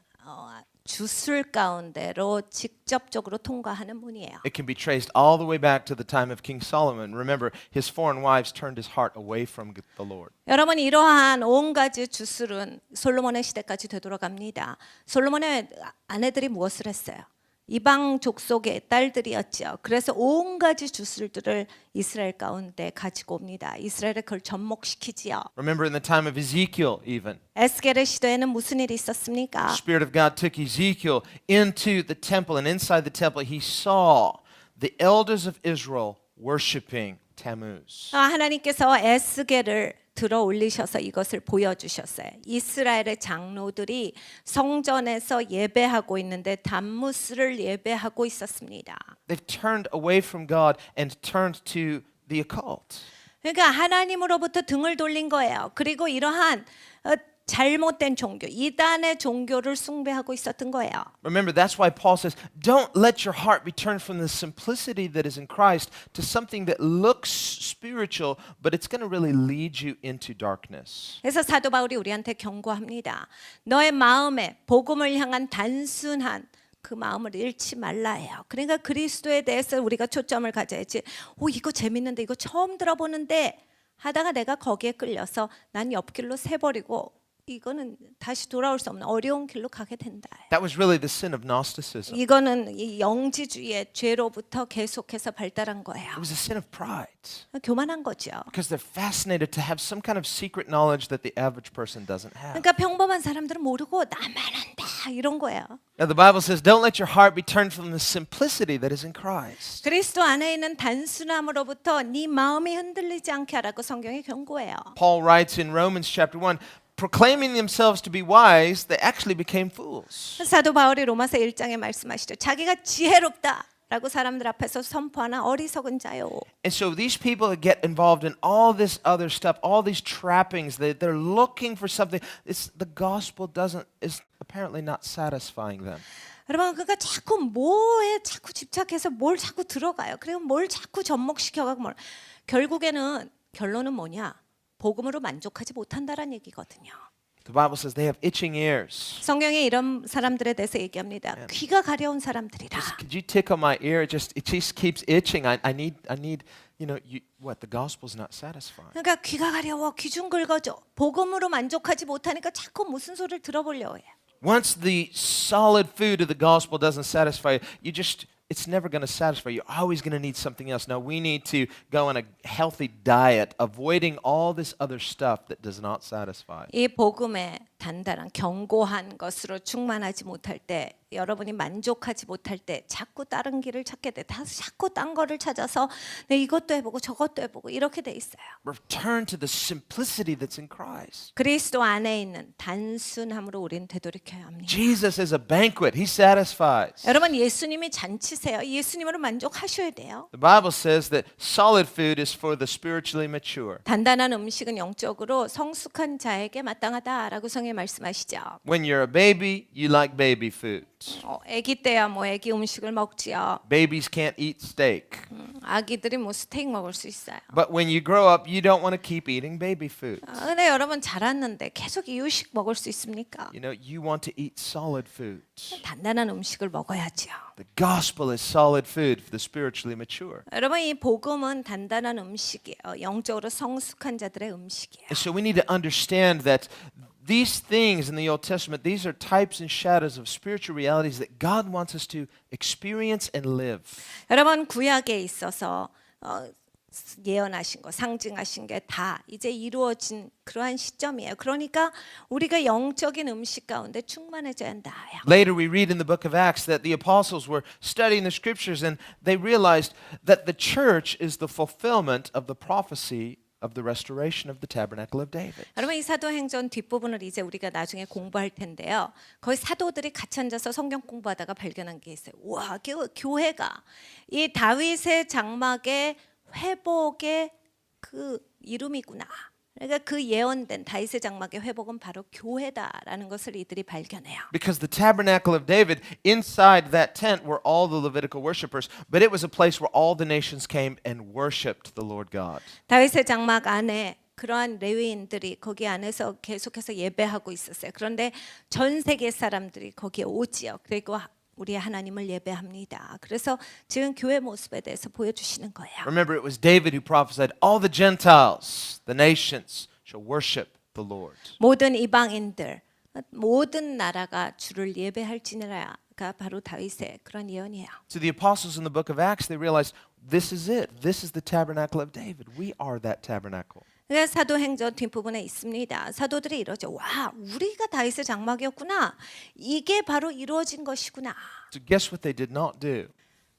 주술 가운데로 직접적으로 통과하는 문이에요. It can be traced all the way back to the time of King Solomon. Remember, his foreign wives turned his heart away from the Lord. 여러분 이러한 온 가지 주술은 솔로몬의 시대까지 되돌아갑니다. 솔로몬의 아내들이 무엇을 했어요? 이방 족속의 딸들이었죠. 그래서 온 가지 주술들을 이스라엘 가운데 가지고 옵니다. 이스라엘을 그걸 접목시키지요. Remember in the time of Ezekiel even. 에스겔의 시대에는 무슨 일이 있었습니까? The Spirit of God took Ezekiel into the temple, and inside the temple he saw the elders of Israel worshiping Tammuz. 하나님께서 에스겔을 들어 올리셔서 이것을 보여주셨어요. 이스라엘의 장로들이 성전에서 예배하고 있는데 담무스를 예배하고 있었습니다. They've turned away from God and turned to the occult. 그러니까 하나님으로부터 등을 돌린 거예요. 그리고 이러한 잘못된 종교, 이단의 종교를 숭배하고 있었던 거예요. Remember, that's why Paul says, don't let your heart be turned from the simplicity that is in Christ to something that looks spiritual, but it's going to really lead you into darkness. 그래서 사도 바울이 우리한테 경고합니다. 너의 마음에 복음을 향한 단순한 그 마음을 잃지 말라 해요. 그러니까 그리스도에 대해서 우리가 초점을 가져야지. 오, 이거 재밌는데 이거 처음 들어보는데 하다가 내가 거기에 끌려서 난 옆길로 새버리고 이거는 다시 돌아올 수 없는 어려운 길로 가게 된다. That was really the sin of Gnosticism. 이거는 이 영지주의의 죄로부터 계속해서 발달한 거예요. It was a sin of pride. 교만한 거죠. Because they're fascinated to have some kind of secret knowledge that the average person doesn't have. 그러니까 평범한 사람들은 모르고 나만 안다 이런 거예요. Now the Bible says, don't let your heart be turned from the simplicity that is in Christ. 그리스도 안에 있는 단순함으로부터 네 마음이 흔들리지 않게 하라고 성경이 경고해요. Paul writes in Romans chapter 1, proclaiming themselves to be wise, they actually became fools. 사도 바울이 로마서 1장에 말씀하시죠. 자기가 지혜롭다라고 사람들 앞에서 선포하는 어리석은 자요. And so these people get involved in all this other stuff, all these trappings. They're looking for something. The gospel is apparently not satisfying them. 여러분 그러니까 자꾸 뭐에 자꾸 집착해서 뭘 자꾸 들어가요. 그리고 뭘 자꾸 접목시켜가고 결국에는 결론은 뭐냐? 복음으로 만족하지 못한다라는 얘기거든요. The Bible says they have itching ears. 성경에 이런 사람들에 대해서 얘기합니다. 귀가 가려운 사람들이라. Could you tickle my ear? It just keeps itching. I need. The gospel's not satisfying. 그러니까 귀가 가려워, 귀 좀 긁어줘. 복음으로 만족하지 못하니까 자꾸 무슨 소리를 들어보려고 해요. Once the solid food of the gospel doesn't satisfy you, it's never going to satisfy you. You're always going to need something else. Now we need to go on a healthy diet, avoiding all this other stuff that does not satisfy. 이 복음의 단단한 견고한 것으로 충만하지 못할 때, 여러분이 만족하지 못할 때 자꾸 다른 길을 찾게 돼. 자꾸 딴 거를 찾아서 내 이것도 해보고 저것도 해보고 이렇게 돼 있어요. Return to the simplicity that's in Christ. 그리스도 안에 있는 단순함으로 우리는 되돌이켜야 합니다. Jesus is a banquet. He satisfies. 여러분 예수님이 잔치세요. 예수님으로 만족하셔야 돼요. The Bible says that solid food is for the spiritually mature. 단단한 음식은 영적으로 성숙한 자에게 마땅하다라고 성경에 말씀하시죠. When you're a baby, you like baby food. 아기 때야 뭐 아기 음식을 먹지요. Babies can't eat steak. 아기들이 뭐 스테이크 먹을 수 있어요. But when you grow up, you don't want to keep eating baby food. 근데 여러분 자랐는데 계속 이유식 먹을 수 있습니까? You want to eat solid food. 단단한 음식을 먹어야죠. The gospel is solid food for the spiritually mature. 여러분 이 복음은 단단한 음식이에요. 영적으로 성숙한 자들의 음식이에요. And so we need to understand that these things in the Old Testament, these are types and shadows of spiritual realities that God wants us to experience and live. 여러분 구약에 있어서 예언하신 거, 상징하신 게 다 이제 이루어진 그러한 시점이에요. 그러니까 우리가 영적인 음식 가운데 충만해져야 한다. Later we read in the book of Acts that the apostles were studying the scriptures and they realized that the church is the fulfillment of the prophecy of the restoration of the tabernacle of David. 여러분 이 사도행전 뒷부분을 이제 우리가 나중에 공부할 텐데요. 거기 사도들이 같이 앉아서 성경 공부하다가 발견한 게 있어요. 와, 교회가 이 다윗의 장막의 회복의 그 이름이구나. 그러니까 그 예언된 다윗의 장막의 회복은 바로 교회다라는 것을 이들이 발견해요. Because the tabernacle of David, inside that tent were all the Levitical worshipers, but it was a place where all the nations came and worshipped the Lord God. 다윗의 장막 안에 그러한 레위인들이 거기 안에서 계속해서 예배하고 있었어요. 그런데 전 세계 사람들이 거기에 오지요. 그리고 우리의 하나님을 예배합니다. 그래서 지금 교회 모습에 대해서 보여주시는 거예요. Remember, it was David who prophesied, all the Gentiles, the nations, shall worship the Lord. 모든 이방인들, 모든 나라가 주를 예배할지니라 예언자가 바로 다윗의 그런 예언이에요. So the apostles in the book of Acts, they realized this is it. This is the tabernacle of David. We are that tabernacle. 그래서 사도행전 뒷부분에 있습니다. 사도들이 이러죠. 와, 우리가 다윗의 장막이었구나. 이게 바로 이루어진 것이구나. So guess what they did not do?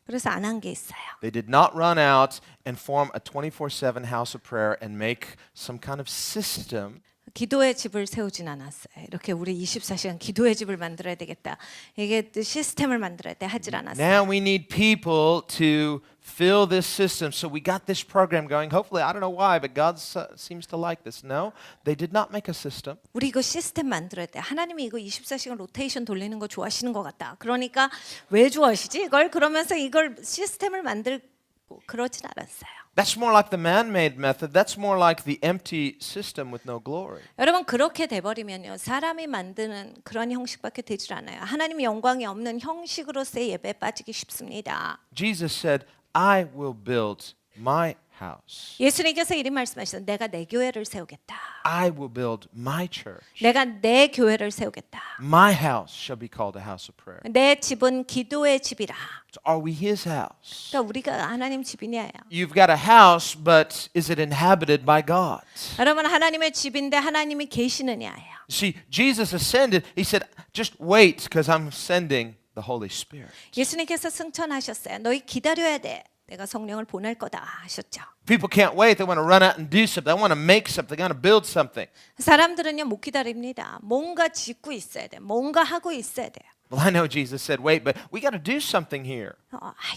그래서 안 한 게 있어요. They did not run out and form a 24/7 house of prayer and make some kind of system. 기도의 집을 세우진 않았어요. 이렇게 우리 24시간 기도의 집을 만들어야 되겠다. 이게 시스템을 만들어야 돼 하질 않았어요. Now we need people to fill this system. So we got this program going. Hopefully, I don't know why, but God seems to like this. No, they did not make a system. 우리 이거 시스템 만들어야 돼. 하나님이 이거 24시간 로테이션 돌리는 거 좋아하시는 것 같다. 그러니까 왜 좋아하시지? 이걸 그러면서 이걸 시스템을 만들고 그러진 않았어요. That's more like the man-made method. That's more like the empty system with no glory. 여러분 그렇게 돼버리면요 사람이 만드는 그런 형식밖에 되질 않아요. 하나님의 영광이 없는 형식으로서의 예배에 빠지기 쉽습니다. Jesus said, I will build my house. 예수님께서 이리 말씀하셨어요. 내가 내 교회를 세우겠다. I will build my church. 내가 내 교회를 세우겠다. My house shall be called a house of prayer. 내 집은 기도의 집이라. So are we his house? 그러니까 우리가 하나님 집이냐요. You've got a house, but is it inhabited by God? 여러분 하나님의 집인데 하나님이 계시느냐예요. See, Jesus ascended. He said, just wait because I'm sending the Holy Spirit. 예수님께서 승천하셨어요. 너희 기다려야 돼. 내가 성령을 보낼 거다 하셨죠. People can't wait. They want to run out and do something. They want to make something. They want to build something. 사람들은요 못 기다립니다. 뭔가 짓고 있어야 돼. 뭔가 하고 있어야 돼요. Well, I know Jesus said, wait, but we got to do something here.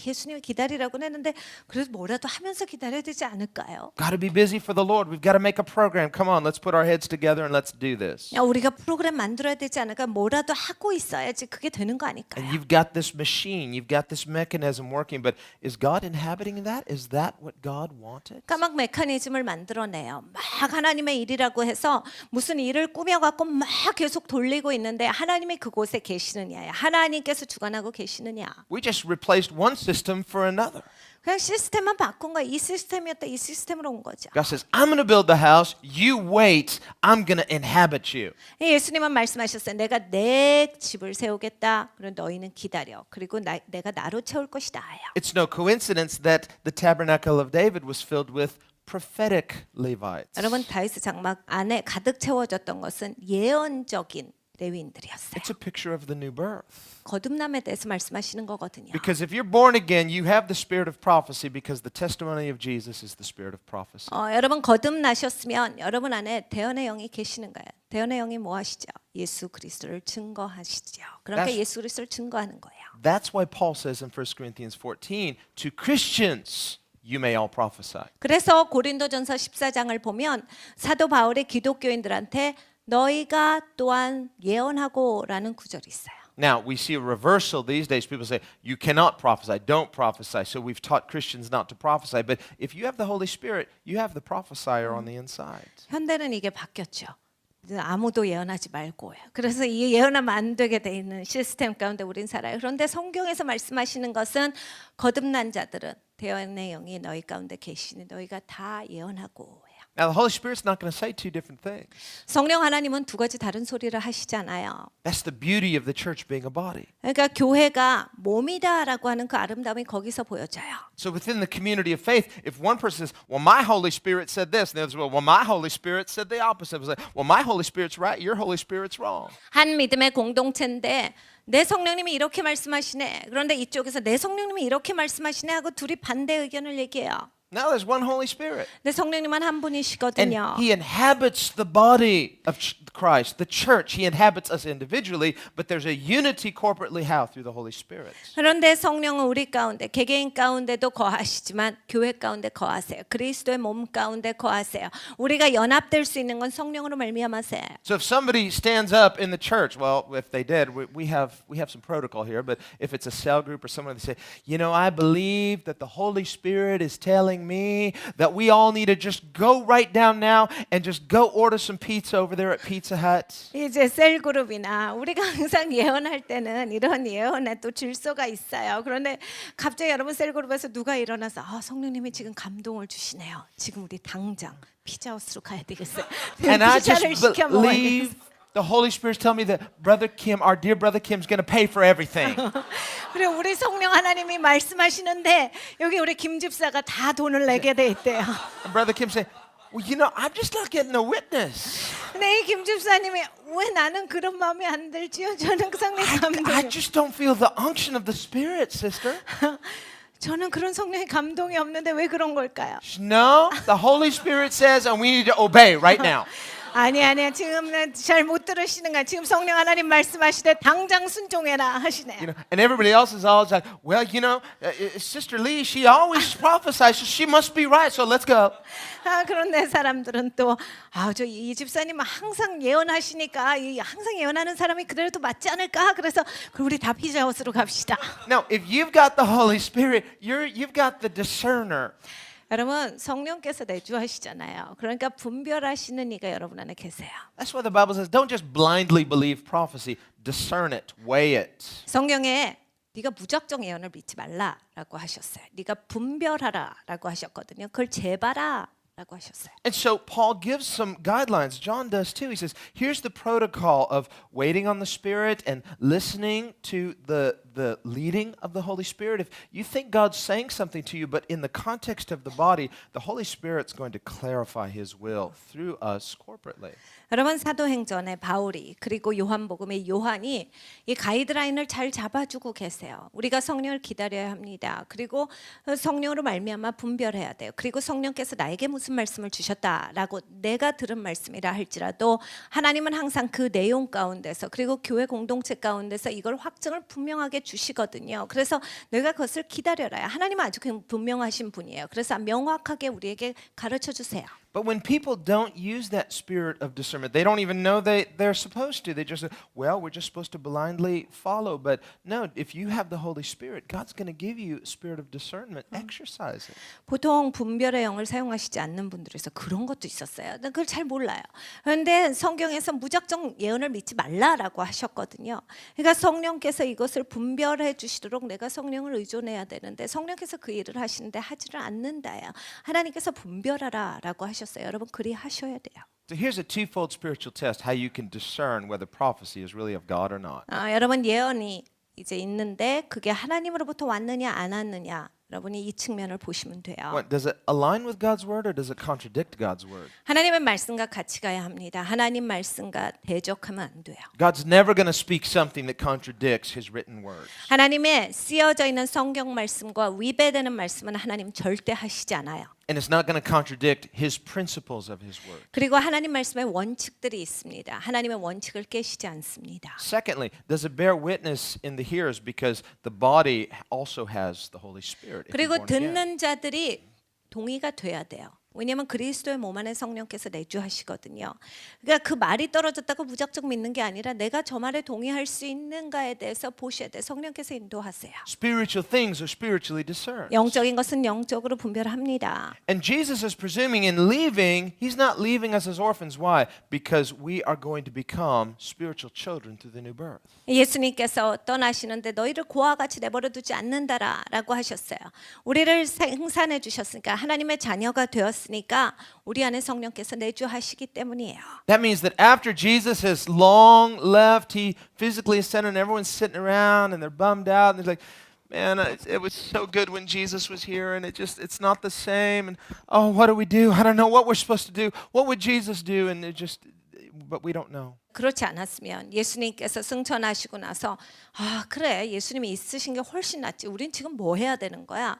예수님이 기다리라고 했는데 그래서 뭐라도 하면서 기다려야 되지 않을까요? Got to be busy for the Lord. We've got to make a program. Come on, let's put our heads together and let's do this. 우리가 프로그램 만들어야 되지 않을까? 뭐라도 하고 있어야지 그게 되는 거 And 아닐까요? you've got this machine, you've got this mechanism working, but is God inhabiting that? Is that what God wanted? 그러니까 막 메커니즘을 만들어내요. 막 하나님의 일이라고 해서 무슨 일을 꾸며갖고 막 계속 돌리고 있는데 하나님이 그곳에 계시느냐? 하나님께서 주관하고 계시느냐? We just replaced one system for another. 그냥 시스템만 바꾼 거야. 이 시스템이었다. 이 시스템으로 온 거죠. God says, I'm going to build the house. You wait. I'm going to inhabit you. 예수님은 말씀하셨어요. 내가 내 집을 세우겠다. 그리고 너희는 기다려. 그리고 내가 나로 채울 것이다. It's no coincidence that the tabernacle of David was filled with prophetic Levites. 여러분 다윗의 장막 안에 가득 채워졌던 것은 예언적인 레위인들이었어요. It's a picture of the new birth. 거듭남에 대해서 말씀하시는 거거든요. Because if you're born again, you have the spirit of prophecy because the testimony of Jesus is the spirit of prophecy. 여러분 거듭나셨으면 여러분 안에 대언의 영이 계시는 거예요. 대언의 영이 뭐 하시죠? 예수 그리스도를 증거하시죠. 그러니까 That's- 예수 그리스도를 증거하는 거예요. That's why Paul says in 1 Corinthians 14, to Christians, you may all prophesy. 그래서 고린도전서 14장을 보면 사도 바울이 기독교인들한테 너희가 또한 예언하고라는 구절이 있어요. Now, we see a reversal these days. People say, you cannot prophesy, don't prophesy. So we've taught Christians not to prophesy. But if you have the Holy Spirit, you have the prophesier on the inside. 현대는 이게 바뀌었죠. 아무도 예언하지 말고요. 그래서 이 예언하면 안 되게 돼 있는 시스템 가운데 우린 살아요. 그런데 성경에서 말씀하시는 것은 거듭난 자들은 대언의 영이 너희 가운데 계시니 너희가 다 예언하고. Now, the Holy Spirit's not going to say two different things. 성령 하나님은 두 가지 다른 소리를 하시잖아요. That's the beauty of the church being a body. 그러니까 교회가 몸이다라고 하는 그 아름다움이 거기서 보여져요. So within the community of faith, if one person says, well, my Holy Spirit said this, and the other says, well, my Holy Spirit said the opposite. It's like, well, my Holy Spirit's right, your Holy Spirit's wrong. 한 믿음의 공동체인데 내 성령님이 이렇게 말씀하시네. 그런데 이쪽에서 내 성령님이 이렇게 말씀하시네 하고 둘이 반대 의견을 얘기해요. Now there's one Holy Spirit. 내 성령님은 한 And 분이시거든요. He inhabits the body of Christ, the church. He inhabits us individually, but there's a unity corporately how? Through the Holy Spirit. 그런데 성령은 우리 가운데 개개인 가운데도 거하시지만 교회 가운데 거하세요. 그리스도의 몸 가운데 거하세요. 우리가 연합될 수 있는 건 성령으로 말미암아서요. So if somebody stands up in the church, well, if they did, we have some protocol here, but if it's a cell group or someone, they say, you know, I believe that the Holy Spirit is telling me that we all need to just go right down now and just go order some pizza over there at Pizza Hut. 이제 셀그룹이나 우리가 항상 예언할 때는 이런 예언에 또 질서가 있어요. 그런데 갑자기 여러분 셀그룹에서 누가 일어나서 성령님이 지금 감동을 주시네요. 지금 우리 당장 피자헛으로 가야 되겠어요. And I just 피자를 시켜 먹어야 believe 되겠어요. The Holy Spirit's telling me that Brother Kim, our dear Brother Kim's going to pay for everything. 그리고 우리 성령 하나님이 말씀하시는데 여기 우리 김 집사가 다 돈을 내게 돼 있대요. And Brother Kim saying, well, you know, I'm just not getting a witness. 근데 이 김 집사님이 왜 나는 그런 마음이 안 들지요? 저는 성령 I 감동. just don't feel the unction of the Spirit, sister. 저는 그런 성령의 감동이 없는데 왜 그런 걸까요? No, the Holy Spirit says, and we need to obey right now. 아니야 지금은 잘 못 들으시는 거야. 지금 성령 하나님 말씀하시되 당장 순종해라 하시네요. You know, and everybody else is always like, well, you know, Sister Lee, she always prophesies, so she must be right, so let's go. 그런데 사람들은 또 저 이 집사님은 항상 예언하시니까 항상 예언하는 사람이 그대로도 맞지 않을까? 그래서 그럼 우리 다 피자헛으로 갑시다. Now, if you've got the Holy Spirit, you've got the discerner. 여러분 성령께서 내주하시잖아요. 그러니까 분별하시는 이가 여러분 안에 계세요. That's why the Bible says, don't just blindly believe prophecy, discern it, weigh it. 성경에 네가 무작정 예언을 믿지 말라라고 하셨어요. 네가 분별하라라고 하셨거든요. 그걸 재봐라라고 하셨어요. And so Paul gives some guidelines. John does too. He says, here's the protocol of waiting on the Spirit and listening to the leading of the Holy Spirit. If you think God's saying something to you, but in the context of the body, the Holy Spirit's going to clarify His will through us corporately. 여러분 사도행전의 바울이 그리고 요한복음의 요한이 이 가이드라인을 잘 잡아주고 계세요. 우리가 성령을 기다려야 합니다. 그리고 성령으로 말미암아 분별해야 돼요. 그리고 성령께서 나에게 무슨 말씀을 주셨다라고 내가 들은 말씀이라 할지라도 하나님은 항상 그 내용 가운데서 그리고 교회 공동체 가운데서 이걸 확증을 분명하게 주시거든요. 그래서 내가 그것을 기다려라. 하나님은 아주 분명하신 분이에요. 그래서 명확하게 우리에게 가르쳐 주세요. But when people don't use that spirit of discernment, they don't even know they're supposed to. They just say, well, we're just supposed to blindly follow. But no, if you have the Holy Spirit, God's going to give you a spirit of discernment. Exercise it. 보통 분별의 영을 사용하시지 않는 분들에서 그런 것도 있었어요. 난 그걸 잘 몰라요. 그런데 성경에서 무작정 예언을 믿지 말라라고 하셨거든요. 그러니까 성령께서 이것을 분별해 주시도록 내가 성령을 의존해야 되는데 성령께서 그 일을 하시는데 하지를 않는다요. 하나님께서 분별하라라고 하셨어요. 여러분 그리 하셔야 돼요. So here's a twofold spiritual test, how you can discern whether prophecy is really of God or not. 여러분 예언이 이제 있는데 그게 하나님으로부터 왔느냐 안 왔느냐 여러분이 이 측면을 보시면 돼요. What, does it align with God's word or does it contradict God's word? 하나님의 말씀과 같이 가야 합니다. 하나님 말씀과 대적하면 안 돼요. God's never going to speak something that contradicts His written words. 하나님의 쓰여져 있는 성경 말씀과 위배되는 말씀은 하나님 절대 하시지 않아요. And it's not going to contradict His principles of His word. 그리고 하나님 말씀에 원칙들이 있습니다. 하나님의 원칙을 깨시지 않습니다. Secondly, does it bear witness in the hearers because the body also has the Holy Spirit? if you're 그리고 born again? 듣는 자들이 동의가 돼야 돼요. 왜냐하면 그리스도의 몸 안에 성령께서 내주하시거든요. 그러니까 그 말이 떨어졌다고 무작정 믿는 게 아니라 내가 저 말에 동의할 수 있는가에 대해서 보셔야 돼. 성령께서 인도하세요. Spiritual things are spiritually discerned. 영적인 것은 영적으로 분별합니다. And Jesus is presuming in leaving, He's not leaving us as orphans. Why? Because we are going to become spiritual children through the new birth. 예수님께서 떠나시는데 너희를 고아와 같이 내버려 두지 않는다라고 하셨어요. 우리를 생산해 주셨으니까 하나님의 자녀가 되었으니까 우리 안에 성령께서 내주하시기 때문이에요. That means that after Jesus has long left, He physically ascended and everyone's sitting around and they're bummed out and they're like, man, it was so good when Jesus was here and it's not the same. And oh, what do we do? I don't know what we're supposed to do. What would Jesus do? And but we don't know. 그렇지 않았으면 예수님께서 승천하시고 나서 그래 예수님이 있으신 게 훨씬 낫지. 우린 지금 뭐 해야 되는 거야?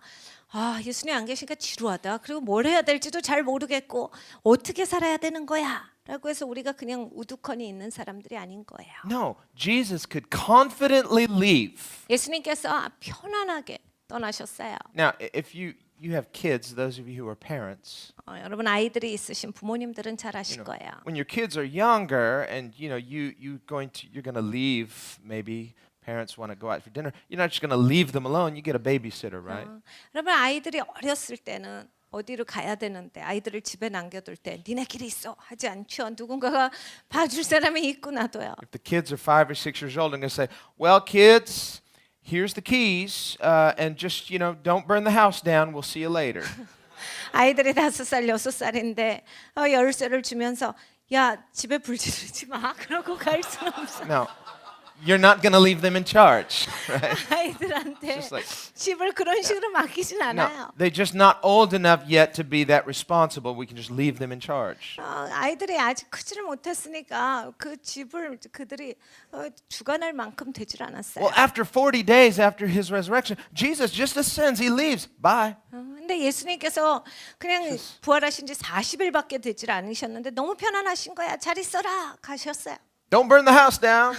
예수님 안 계시니까 지루하다. 그리고 뭘 해야 될지도 잘 모르겠고 어떻게 살아야 되는 거야? 라고 해서 우리가 그냥 우두커니 있는 사람들이 아닌 거예요. No, Jesus could confidently leave. 예수님께서 편안하게 떠나셨어요. Now, if you have kids, those of you who are parents, 여러분 아이들이 있으신 부모님들은 잘 아실 거예요. when your kids are younger and you're going to leave maybe parents want to go out for dinner, you're not just going to leave them alone. You get a babysitter, right? 여러분 아이들이 어렸을 때는 어디로 가야 되는데 아이들을 집에 남겨둘 때 니네끼리 있어 하지 않죠. 누군가가 봐줄 사람이 있고 놔둬요. If the kids are 5 or 6 years old, I'm going to say, well, kids, here's the keys, and just, don't burn the house down. We'll see you later. 아이들이 5살, 6살인데 열쇠를 주면서 야 집에 불 지르지 마. 그러고 갈 수는 없어. No, you're not going to leave them in charge, right? 아이들한테 Just like- 집을 그런 식으로 맡기진 No, 않아요. they're just not old enough yet to be that responsible. We can just leave them in charge. 아이들이 아직 크지를 못했으니까 그 집을 그들이 주관할 만큼 되질 않았어요. Well, after 40 days after his resurrection, Jesus just ascends. He leaves. Bye. 근데 예수님께서 그냥 부활하신 지 40일밖에 되질 않으셨는데 너무 편안하신 거야. 잘 있어라 가셨어요. Don't burn the house down.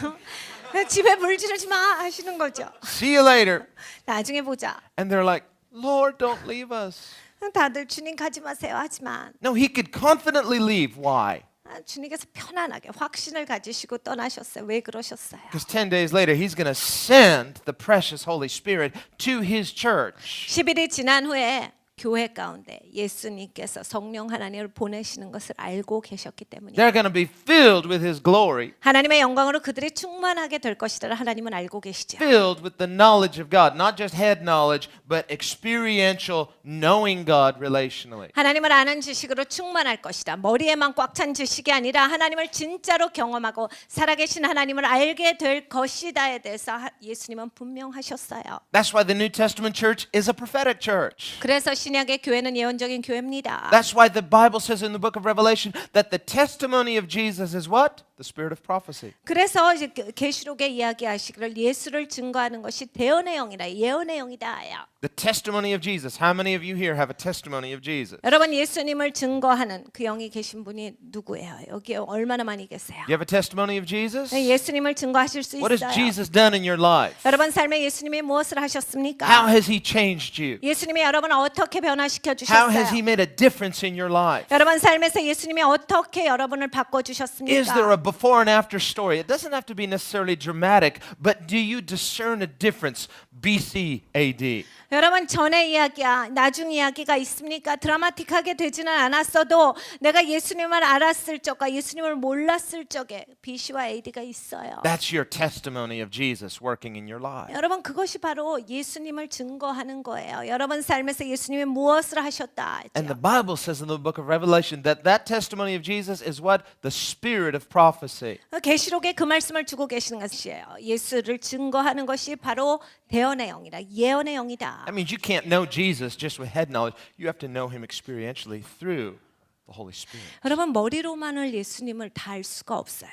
집에 물 지르지 마 하시는 거죠. See you later. 나중에 보자. And they're like, Lord, don't leave us. 다들 주님 가지 마세요 하지만 No, he could confidently leave. Why? 주님께서 편안하게 확신을 가지시고 떠나셨어요. 왜 그러셨어요? Because 10 days later, he's going to send the precious Holy Spirit to his church. 10일이 지난 후에 교회 가운데 예수님께서 성령 하나님을 보내시는 것을 알고 계셨기 때문이에요. They're going to be filled with his glory, 하나님의 영광으로 그들이 충만하게 될 것이라 하나님은 알고 계시죠. filled with the knowledge of God, not just head knowledge, but experiential knowing God relationally. 하나님을 아는 지식으로 충만할 것이다. 머리에만 꽉 찬 지식이 아니라 하나님을 진짜로 경험하고 살아계신 하나님을 알게 될 것이다에 대해서 예수님은 분명하셨어요. That's why the New Testament church is a prophetic church. 그래서 신약의 교회는 예언적인 교회입니다. That's why the Bible says in the book of Revelation that the testimony of Jesus is what? The spirit of prophecy. 그래서 이제 계시록에 이야기하시기를 예수를 증거하는 것이 대언의 영이라 예언의 영이다요. The testimony of Jesus. How many of you here have a testimony of Jesus? 여러분 예수님을 증거하는 그 영이 계신 분이 누구예요? 여기 얼마나 많이 계세요? You have a testimony of Jesus? 예수님을 증거하실 수 What has 있어요. Jesus done in your life? 여러분 삶에 예수님이 무엇을 How 하셨습니까? has he changed you? 예수님이 여러분을 어떻게 변화시켜 How has he 주셨어요? made a difference in your life? 여러분 삶에서 예수님이 어떻게 여러분을 바꿔 Is there a 주셨습니까? before and after story? It doesn't have to be necessarily dramatic, but do you discern a difference BC AD? 여러분 전의 이야기야 나중 이야기가 있습니까? 드라마틱하게 되지는 않았어도 내가 예수님을 알았을 적과 예수님을 몰랐을 적에 BC와 AD가 있어요. That's your testimony of Jesus working in your life. 여러분 그것이 바로 예수님을 증거하는 거예요. 여러분 삶에서 예수님이 무엇을 하셨다. And the Bible says in the book of Revelation that that testimony of Jesus is what? The spirit of prophecy. 계시록에 그 말씀을 주고 계시는 것이에요. 예수를 증거하는 것이 바로 대언의 영이다. 예언의 영이다. That means you can't know Jesus just with head knowledge. You have to know him experientially through the Holy Spirit. 여러분 머리로만을 예수님을 다 알 수가 없어요.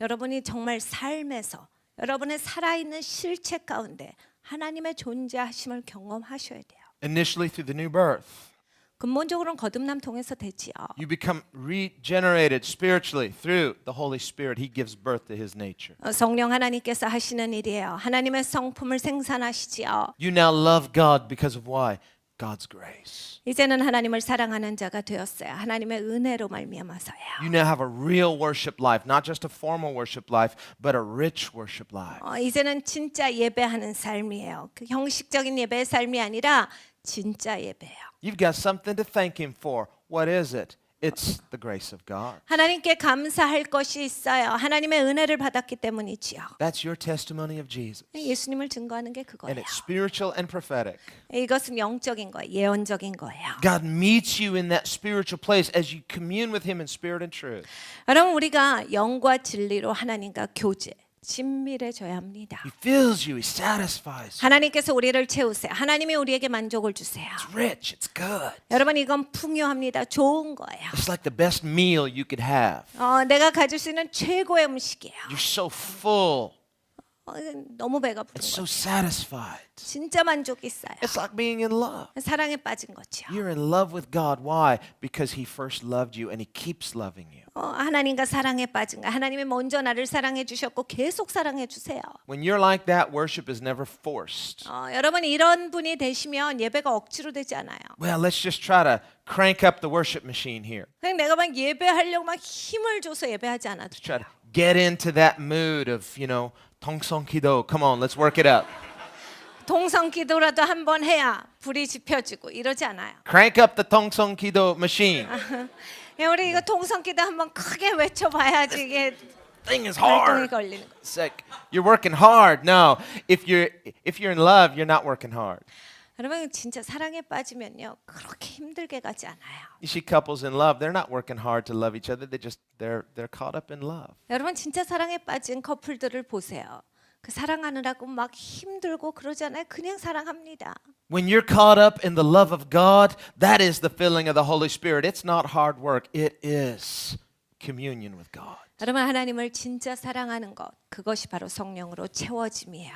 여러분이 정말 삶에서 여러분의 살아있는 실체 가운데 하나님의 존재하심을 경험하셔야 돼요. Initially through the new birth. 근본적으로는 거듭남 통해서 되지요. You become regenerated spiritually through the Holy Spirit. He gives birth to his nature. 성령 하나님께서 하시는 일이에요. 하나님의 성품을 생산하시지요. You now love God because of why? God's grace. 이제는 하나님을 사랑하는 자가 되었어요. 하나님의 은혜로 말미암아서요. You now have a real worship life, not just a formal worship life, but a rich worship life. 이제는 진짜 예배하는 삶이에요. 그 형식적인 예배의 삶이 아니라 진짜 예배예요. You've got something to thank him for. What is it? It's the grace of God. 하나님께 감사할 것이 있어요. 하나님의 은혜를 받았기 때문이지요. That's your testimony of Jesus. 예수님을 증거하는 게 And 그거예요. it's spiritual and prophetic. 이것은 영적인 거예요. 예언적인 거예요. God meets you in that spiritual place as you commune with him in spirit and truth. 여러분 우리가 영과 진리로 하나님과 교제 친밀해져야 합니다. He fills you. He satisfies you. 하나님께서 우리를 채우세요. 하나님이 우리에게 만족을 주세요. It's rich. It's good. 여러분 이건 풍요합니다. 좋은 거예요. It's like the best meal you could have. 내가 가질 수 있는 최고의 음식이에요. You're so full 너무 배가 부른 and so 거죠. satisfied. 진짜 만족이 있어요. It's like being in love. 사랑에 빠진 거죠. You're in love with God. Why? Because he first loved you and he keeps loving you. 하나님과 사랑에 빠진 거. 하나님이 먼저 나를 사랑해 주셨고 계속 사랑해 주세요. When you're like that, worship is never forced. 여러분 이런 분이 되시면 예배가 억지로 되지 않아요. Well, let's just try to crank up the worship machine here. 그냥 내가 막 예배하려고 막 힘을 줘서 예배하지 않아도 Try 돼요. to get into that mood of, 동성기도. Come on, let's work it up. 동성기도라도 한번 해야 불이 지펴지고 이러지 않아요. Crank up the 동성기도 machine. 우리 이거 동성기도 한번 크게 외쳐봐야지 이게 Thing is 활동이 hard. 걸리는 거. It's like you're working hard. No, if you're in love, you're not working hard. 여러분 진짜 사랑에 빠지면요 그렇게 힘들게 가지 않아요. You see couples in love, they're not working hard to love each other. They're caught up in love. 여러분 진짜 사랑에 빠진 커플들을 보세요. 그 사랑하느라고 막 힘들고 그러잖아요. 그냥 사랑합니다. When you're caught up in the love of God, that is the filling of the Holy Spirit. It's not hard work. It is communion with God. 여러분 하나님을 진짜 사랑하는 것 그것이 바로 성령으로 채워짐이에요.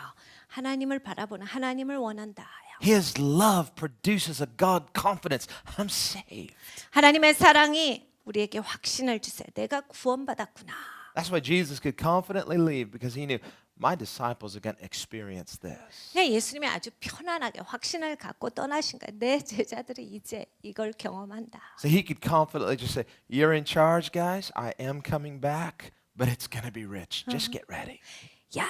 하나님을 바라보는 하나님을 원한다. His love produces a God confidence. I'm saved. 하나님의 사랑이 우리에게 확신을 주세요. 내가 구원받았구나. That's why Jesus could confidently leave because he knew my disciples are going to experience this. 그냥 예수님이 아주 편안하게 확신을 갖고 떠나신 거예요. 내 제자들이 이제 이걸 경험한다. So he could confidently just say, "You're in charge, guys. I am coming back, but it's going to be rich. Just get ready." 야,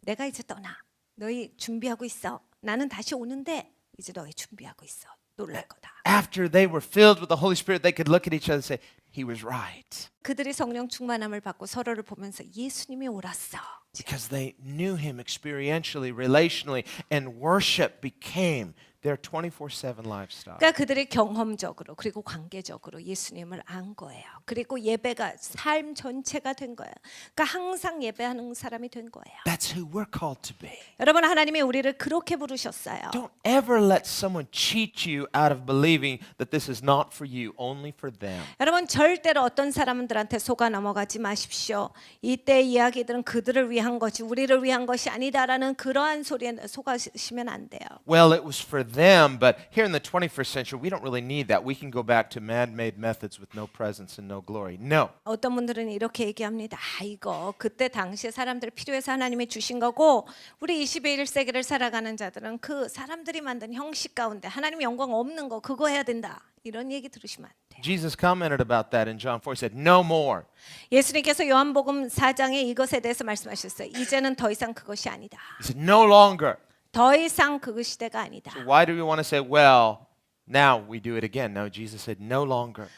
내가 이제 떠나. 너희 준비하고 있어. 나는 다시 오는데 이제 너희 준비하고 있어. 놀랄 거다. After they were filled with the Holy Spirit, they could look at each other and say, "He was right." 그들이 성령 충만함을 받고 서로를 보면서 예수님이 옳았어. Because they knew him experientially, relationally, and worship became their 24/7 lifestyle. 그러니까 그들이 경험적으로 그리고 관계적으로 예수님을 안 거예요. 그리고 예배가 삶 전체가 된 거예요. 그러니까 항상 예배하는 사람이 된 거예요. That's who we're called to be. 여러분 하나님이 우리를 그렇게 부르셨어요. Don't ever let someone cheat you out of believing that this is not for you, only for them. 여러분 절대로 어떤 사람들한테 속아 넘어가지 마십시오. 이때 이야기들은 그들을 위한 것이 우리를 위한 것이 아니다라는 그러한 소리에 속아시면 안 돼요. Well, it was for them, but here in the 21st century, we don't really need that. We can go back to man-made methods with no presence and no glory. No. 어떤 분들은 이렇게 얘기합니다. 이거 그때 당시에 사람들 필요해서 하나님이 주신 거고 우리 21세기를 살아가는 자들은 그 사람들이 만든 형식 가운데 하나님 영광 없는 거 그거 해야 된다. 이런 얘기 들으시면 안 돼요. Jesus commented about that in John 4. He said, "No more." 예수님께서 요한복음 4장에 이것에 대해서 말씀하셨어요. 이제는 더 이상 그것이 아니다. He said, "No longer." 더 이상 그 시대가 아니다. So why do we want to say, "Well, now we do it again"? No, Jesus said, "No longer."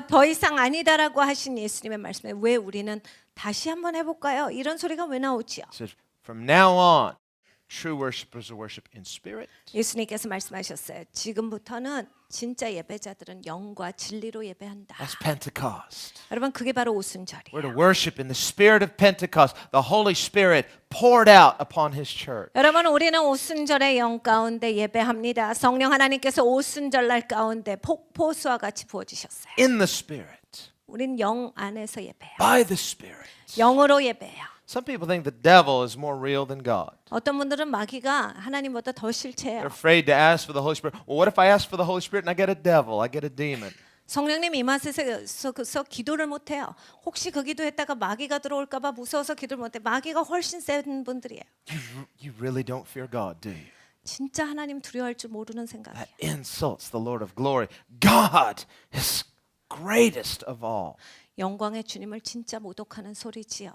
더 이상 아니다라고 하신 예수님의 말씀에 왜 우리는 다시 한번 해볼까요? 이런 소리가 왜 나오지요? He said, "From now on, true worshipers will worship in spirit." 예수님께서 말씀하셨어요. 지금부터는 진짜 예배자들은 영과 진리로 예배한다. That's Pentecost. 여러분 그게 바로 We're 오순절이에요. to worship in the spirit of Pentecost. The Holy Spirit poured out upon His church. 여러분 우리는 오순절의 영 가운데 예배합니다. 성령 하나님께서 오순절 날 가운데 폭포수와 같이 부어주셨어요. In the Spirit. 우린 영 안에서 예배해요. By the Spirit. 영으로 예배해요. Some people think the devil is more real than God. 어떤 분들은 마귀가 하나님보다 더 실체예요. They're afraid to ask for the Holy Spirit. Well, what if I ask for the Holy Spirit and I get a devil? I get a demon. 성령님 임하셔서 기도를 못해요. 혹시 그 기도했다가 마귀가 들어올까 봐 무서워서 기도를 못해. 마귀가 훨씬 센 분들이에요. You really don't fear God, do you? 진짜 하나님 두려워할 줄 모르는 생각이에요. That insults the Lord of glory. God is greatest of all. 영광의 주님을 진짜 모독하는 소리지요.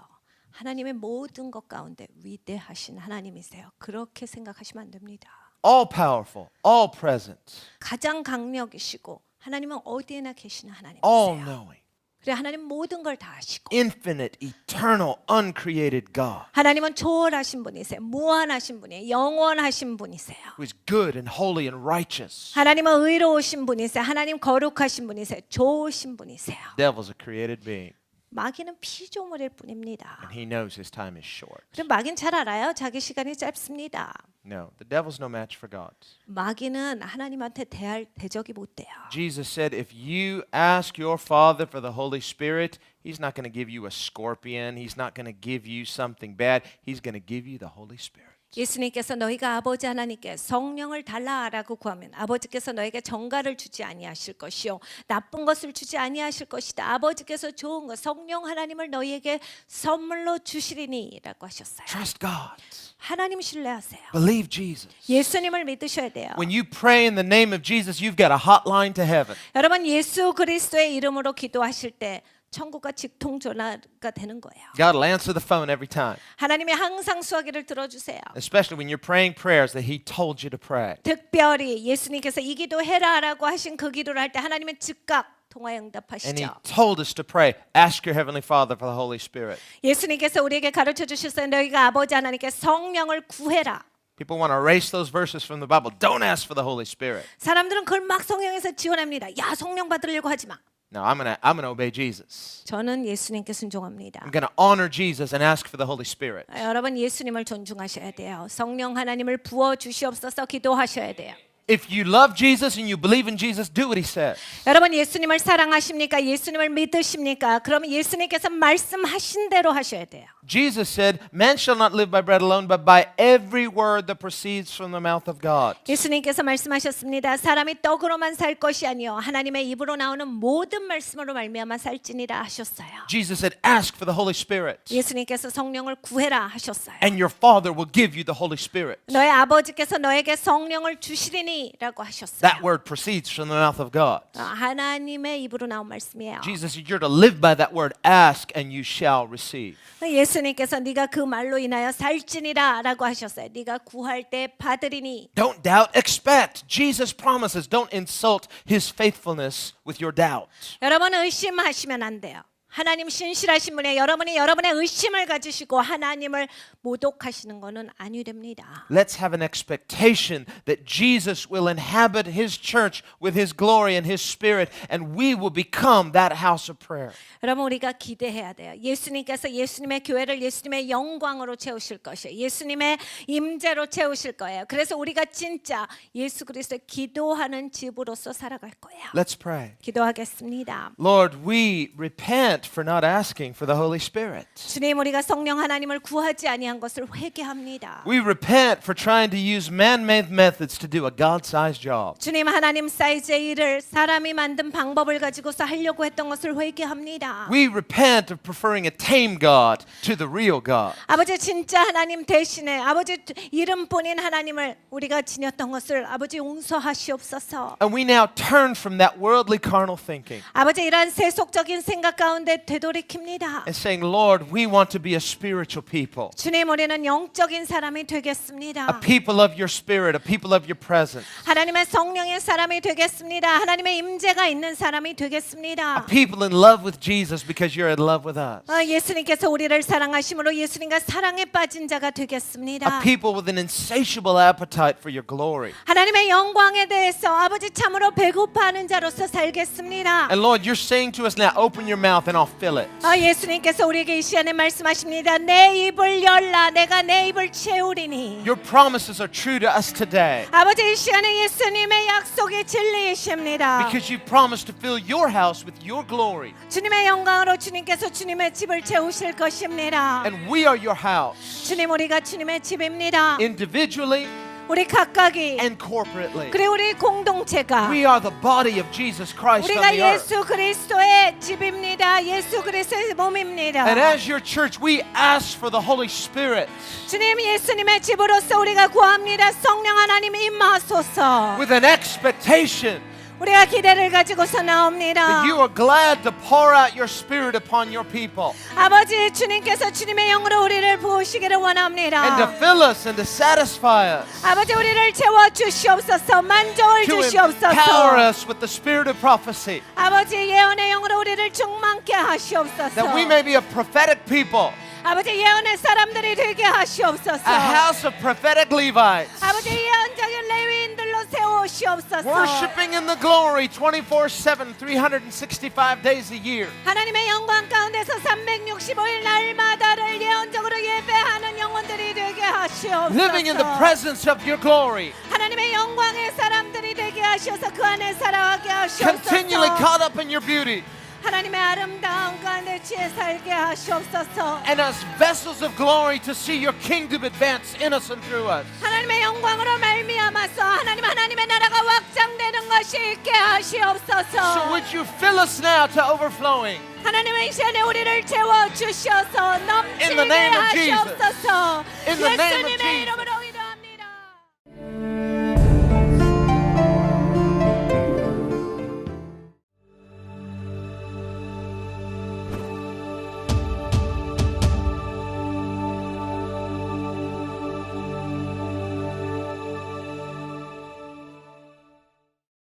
하나님의 모든 것 가운데 위대하신 하나님이세요. 그렇게 생각하시면 안 됩니다. All powerful, all present, 가장 강력이시고 하나님은 어디에나 계시는 all 하나님이세요. knowing, 그래 하나님 모든 걸 다 아시고 infinite, eternal, uncreated God 하나님은 초월하신 분이세요. 무한하신 분이에요. 영원하신 분이세요. who is good and holy and righteous. 하나님은 의로우신 분이세요. 하나님 거룩하신 분이세요. 좋으신 분이세요. Devil's a created being, 마귀는 피조물일 뿐입니다. and he knows his time is short. 그럼 마귀는 잘 알아요. 자기 시간이 짧습니다. No, the devil's no match for God. 마귀는 하나님한테 대할 대적이 못 돼요. Jesus said, if you ask your Father for the Holy Spirit, He's not going to give you a scorpion. He's not going to give you something bad. He's going to give you the Holy Spirit. 예수님께서 너희가 아버지 하나님께 성령을 달라라고 구하면 아버지께서 너에게 정가를 주지 아니하실 것이요 나쁜 것을 주지 아니하실 것이다. 아버지께서 좋은 것 성령 하나님을 너희에게 선물로 주시리니라고 하셨어요. Trust God. 하나님 신뢰하세요. Believe Jesus. 예수님을 믿으셔야 돼요. When you pray in the name of Jesus, you've got a hotline to heaven. 여러분 예수 그리스도의 이름으로 기도하실 때 천국과 직통 전화가 되는 거예요. God will answer the phone every time, 하나님이 항상 수화기를 들어주세요. especially when you're praying prayers that He told you to pray. 특별히 예수님께서 이 기도 해라라고 하신 그 기도를 할 때 하나님은 즉각 통화 And He 응답하시죠. told us to pray, ask your Heavenly Father for the Holy Spirit. 예수님께서 우리에게 가르쳐 주셨어요. 너희가 아버지 하나님께 성령을 구해라. People want to erase those verses from the Bible. Don't ask for the Holy Spirit. 사람들은 그걸 막 성경에서 지원합니다. 야, 성령 받으려고 하지 마. No, I'm gonna obey Jesus. 저는 예수님께 순종합니다. I'm gonna honor Jesus and ask for the Holy Spirit. 여러분 예수님을 존중하셔야 돼요. 성령 하나님을 부어 주시옵소서 기도하셔야 돼요. If you love Jesus and you believe in Jesus, do what he says. 여러분 예수님을 사랑하십니까? 예수님을 믿으십니까? 그러면 예수님께서 말씀하신 대로 하셔야 돼요. Jesus said, "Man shall not live by bread alone, but by every word that proceeds from the mouth of God." 예수님께서 말씀하셨습니다. 사람이 떡으로만 살 것이 아니요 하나님의 입으로 나오는 모든 말씀으로 말미암아 살지니라 하셨어요. Jesus said, "Ask for the Holy Spirit, 예수님께서 성령을 구해라 하셨어요. and your Father will give you the Holy Spirit." 너의 아버지께서 너에게 성령을 주시리니라고 하셨어요. That word proceeds from the mouth of God. 하나님의 입으로 나온 말씀이에요. Jesus said, "You're to live by that word. Ask, and you shall receive." 예수님께서 네가 그 말로 인하여 살지니라라고 하셨어요. 네가 구할 때 받으리니. Don't doubt, expect. Jesus promises. Don't insult his faithfulness with your doubt. 여러분 의심하시면 안 돼요. 하나님 신실하신 분에 여러분이 여러분의 의심을 가지시고 하나님을 모독하시는 것은 아니됩니다. Let's have an expectation that Jesus will inhabit his church with his glory and his spirit, and we will become that house of prayer. 여러분 우리가 기대해야 돼요. 예수님께서 예수님의 교회를 예수님의 영광으로 채우실 것이에요. 예수님의 임재로 채우실 거예요. 그래서 우리가 진짜 예수 그리스도의 기도하는 집으로서 살아갈 거예요. Let's pray. 기도하겠습니다. Lord, we repent for not asking for the Holy Spirit. 주님 우리가 성령 하나님을 구하지 아니한 것을 회개합니다. We repent for trying to use man-made methods to do a God-sized job. 주님 하나님 사이즈의 일을 사람이 만든 방법을 가지고서 하려고 했던 것을 회개합니다. We repent of preferring a tame God to the real God. 아버지 진짜 하나님 대신에 아버지 이름뿐인 하나님을 우리가 지녔던 것을 아버지 용서하시옵소서. And we now turn from that worldly carnal thinking 아버지 이러한 세속적인 생각 가운데 되돌이킵니다. and saying, Lord, we want to be a spiritual people. 주님 우리는 영적인 사람이 되겠습니다. A people of your spirit, a people of your presence. 하나님의 성령의 사람이 되겠습니다. 하나님의 임재가 있는 사람이 A 되겠습니다. people in love with Jesus because you're in love with us. 예수님께서 우리를 사랑하심으로 예수님과 사랑에 빠진 자가 되겠습니다. A people with an insatiable appetite for your glory. 하나님의 영광에 대해서 아버지 참으로 배고파하는 자로서 살겠습니다. And Lord, you're saying to us now, open your mouth and I'll fill it. 예수님께서 우리에게 이 시간에 말씀하십니다. 내 입을 열라 내가 내 입을 채우리니. Your promises are true to us today 아버지 이 시간에 예수님의 약속이 진리이십니다. because you promised to fill your house with your glory. 주님의 영광으로 주님께서 주님의 집을 채우실 것입니다. And we are your house, 주님 우리가 주님의 집입니다. individually 우리 각각이 and corporately. 그리고 우리 공동체가 We are the body of Jesus Christ on 우리가 the earth. 예수 그리스도의 집입니다. 예수 그리스도의 몸입니다. And as your church, we ask for the Holy Spirit 주님 예수님의 집으로서 우리가 구합니다. 성령 하나님 임하소서. with an expectation 우리가 기대를 가지고서 나옵니다. that you are glad to pour out your Spirit upon your people 아버지 주님께서 주님의 영으로 우리를 부으시기를 원합니다. and to fill us and to satisfy us, 아버지 우리를 채워 주시옵소서. 만족을 to 주시옵소서. empower us with the spirit of prophecy, 아버지 예언의 영으로 우리를 충만케 하시옵소서. that we may be a prophetic people, 아버지 예언의 사람들이 되게 하시옵소서. a house of prophetic Levites, 아버지 예언적인 레위인들로 세우시옵소서. worshiping in the glory 24/7, 365 days a year. 하나님의 영광 가운데서 365일 날마다를 예언적으로 예배하는 영혼들이 되게 하시옵소서. Living in the presence of your glory, 하나님의 영광의 사람들이 되게 하셔서 그 안에 살아가게 하시옵소서. continually caught up in your beauty, 하나님의 아름다움 가운데 취해 살게 하시옵소서. and as vessels of glory to see your kingdom advance in us and through us. 하나님의 영광으로 말미암아서 하나님의 나라가 확장되는 것이 있게 하시옵소서. So would you fill us now to overflowing? 하나님의 이 시간에 우리를 채워 주셔서 In the 넘치게 name of Jesus. 하시옵소서. In the name of 예수님의 Jesus. 이름으로